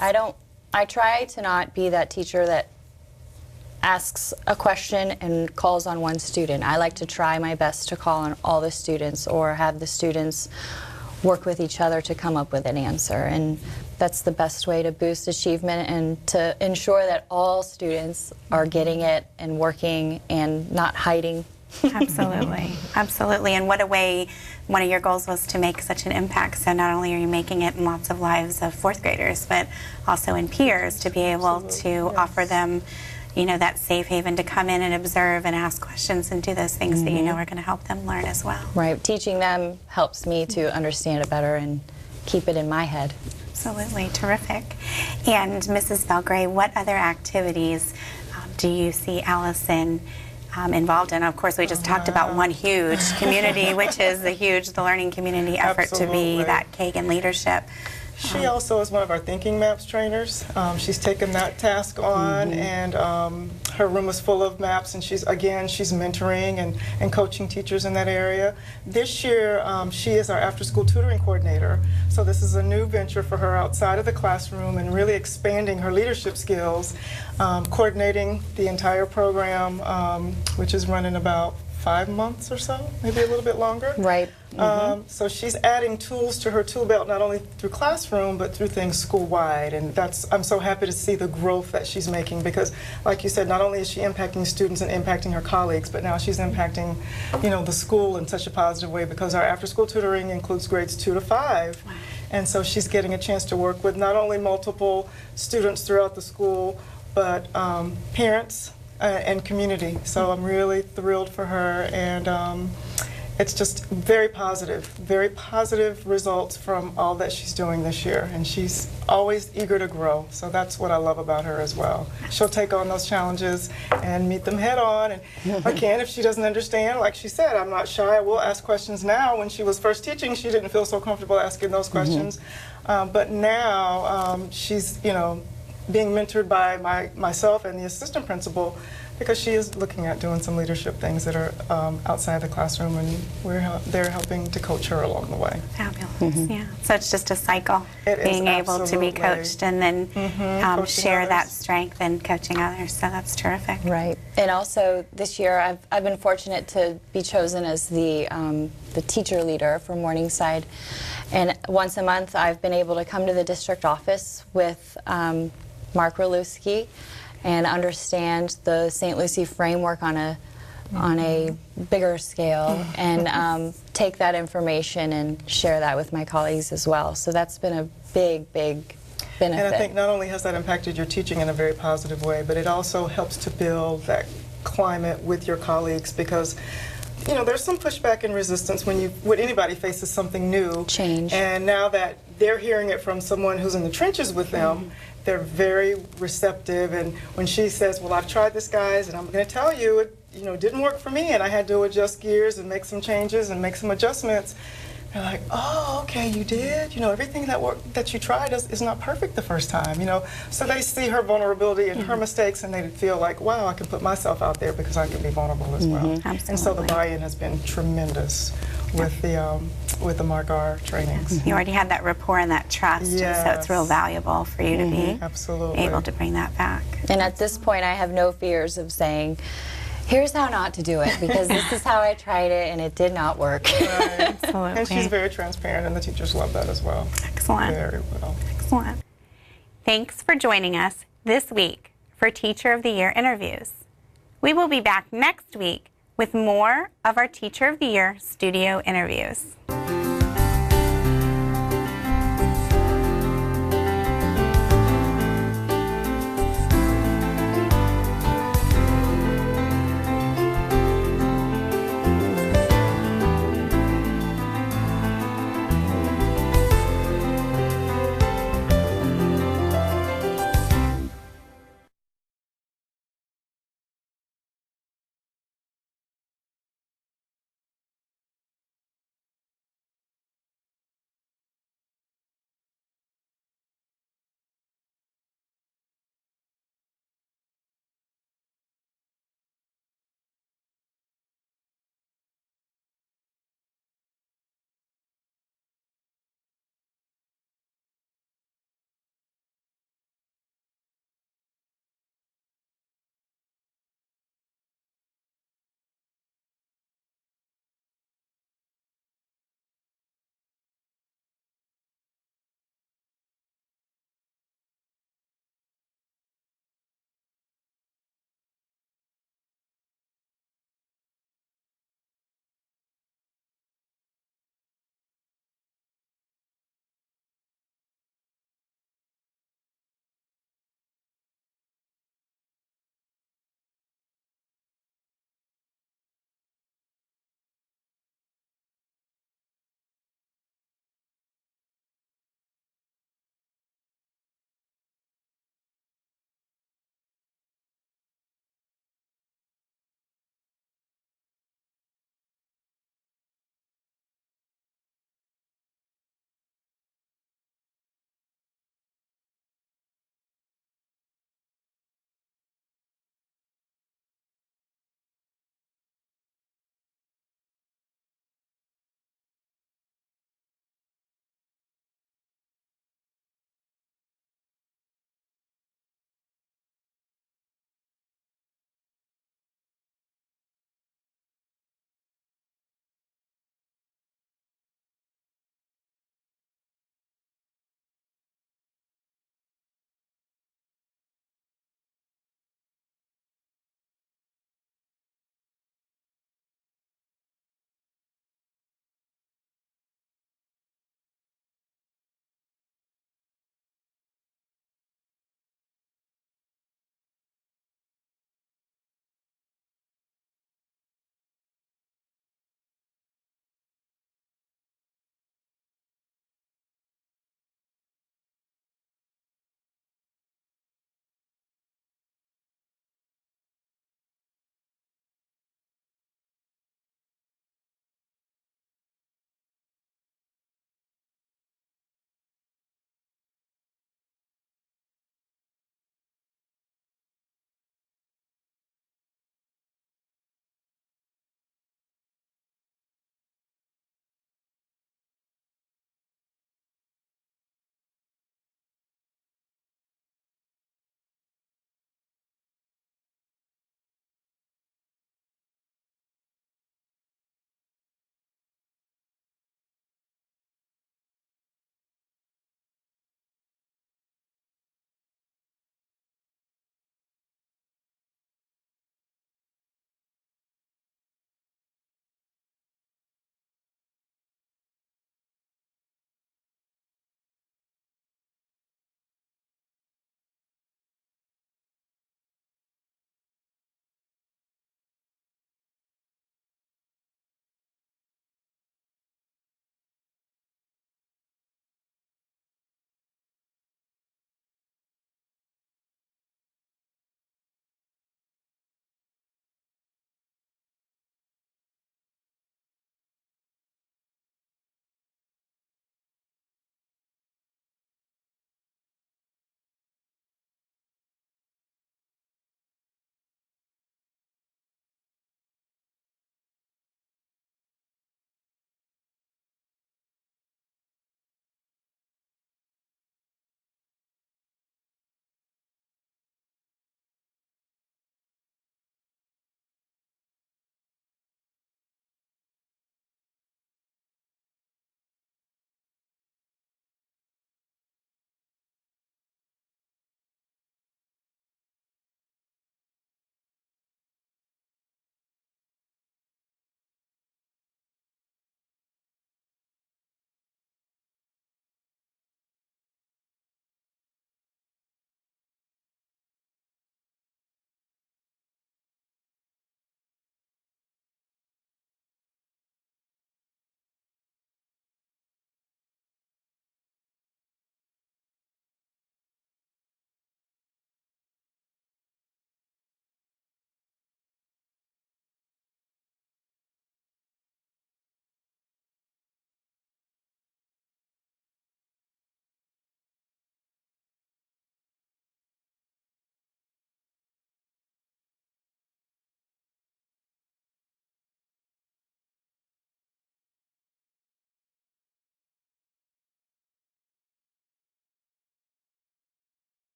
Speaker 9: I try to not be that teacher that asks a question and calls on one student. I like to try my best to call on all the students or have the students work with each other to come up with an answer. And that's the best way to boost achievement and to ensure that all students are getting it and working and not hiding.
Speaker 7: Absolutely. Absolutely. And what a way, one of your goals was to make such an impact. So not only are you making it in lots of lives of 4th graders, but also in peers to be able to offer them, you know, that safe haven to come in and observe and ask questions and do those things that you know are going to help them learn as well.
Speaker 9: Right. Teaching them helps me to understand it better and keep it in my head.
Speaker 7: Absolutely. Terrific. And Mrs. Belgray, what other activities do you see Allison involved in? Of course, we just talked about one huge community, which is the learning community effort to be that Kagan leadership.
Speaker 10: She also is one of our Thinking Maps trainers. She's taken that task on, and her room is full of maps, and she's mentoring and coaching teachers in that area. This year, she is our after-school tutoring coordinator, so this is a new venture for her outside of the classroom and really expanding her leadership skills, coordinating the entire program, which is running about 5 months or so, maybe a little bit longer.
Speaker 9: Right.
Speaker 10: So she's adding tools to her tool belt, not only through classroom, but through things school-wide. And I'm so happy to see the growth that she's making because, like you said, not only is she impacting students and impacting her colleagues, but now she's impacting, you know, the school in such a positive way because our after-school tutoring includes grades 2 to 5. Wow. And so she's getting a chance to work with not only multiple students throughout the school, but parents, and community. So I'm really thrilled for her, and it's just very positive results from all that she's doing this year, and she's always eager to grow. So that's what I love about her as well. She'll take on those challenges and meet them head on, and again, if she doesn't understand, like she said, I'm not shy, I will ask questions now. When she was first teaching, she didn't feel so comfortable asking those questions, but now she's, you know, being mentored by myself and the assistant principal because she is looking at doing some leadership things that are outside the classroom, and they're helping to coach her along the way.
Speaker 7: Fabulous, yeah. So it's just a cycle, being able to be coached and then share that strength and coaching others. So that's terrific.
Speaker 9: Right. And also this year I've been fortunate to be chosen as the teacher leader for Morningside. And once a month I've been able to come to the district office with Mark Roluski and understand the St. Lucie framework on a bigger scale and take that information and share that with my colleagues as well. So that's been a big benefit.
Speaker 10: And I think not only has that impacted your teaching in a very positive way, but it also helps to build that climate with your colleagues because you know, there's some pushback and resistance when anybody faces something new.
Speaker 9: Change.
Speaker 10: And now that they're hearing it from someone who's in the trenches with them, they're very receptive. And when she says, well, I've tried this, guys, and I'm going to tell you, it didn't work for me, and I had to adjust gears and make some changes and make some adjustments. They're like, oh, okay, you did? Everything that you tried is not perfect the first time, So they see her vulnerability and her mistakes, and they feel like, wow, I can put myself out there because I can be vulnerable as well.
Speaker 7: Absolutely.
Speaker 10: And so the buy-in has been tremendous with the Mark R trainings.
Speaker 7: You already had that rapport and that trust, and so it's real valuable for you to be able to bring that back.
Speaker 9: And at this point, I have no fears of saying, here's how not to do it, because this is how I tried it, and it did not work.
Speaker 10: Right.
Speaker 7: Absolutely.
Speaker 10: And she's very transparent, and the teachers love that as well.
Speaker 7: Excellent.
Speaker 10: Very well.
Speaker 7: Excellent. Thanks for joining us this week for Teacher of the Year interviews. We will be back next week with more of our Teacher of the Year studio interviews.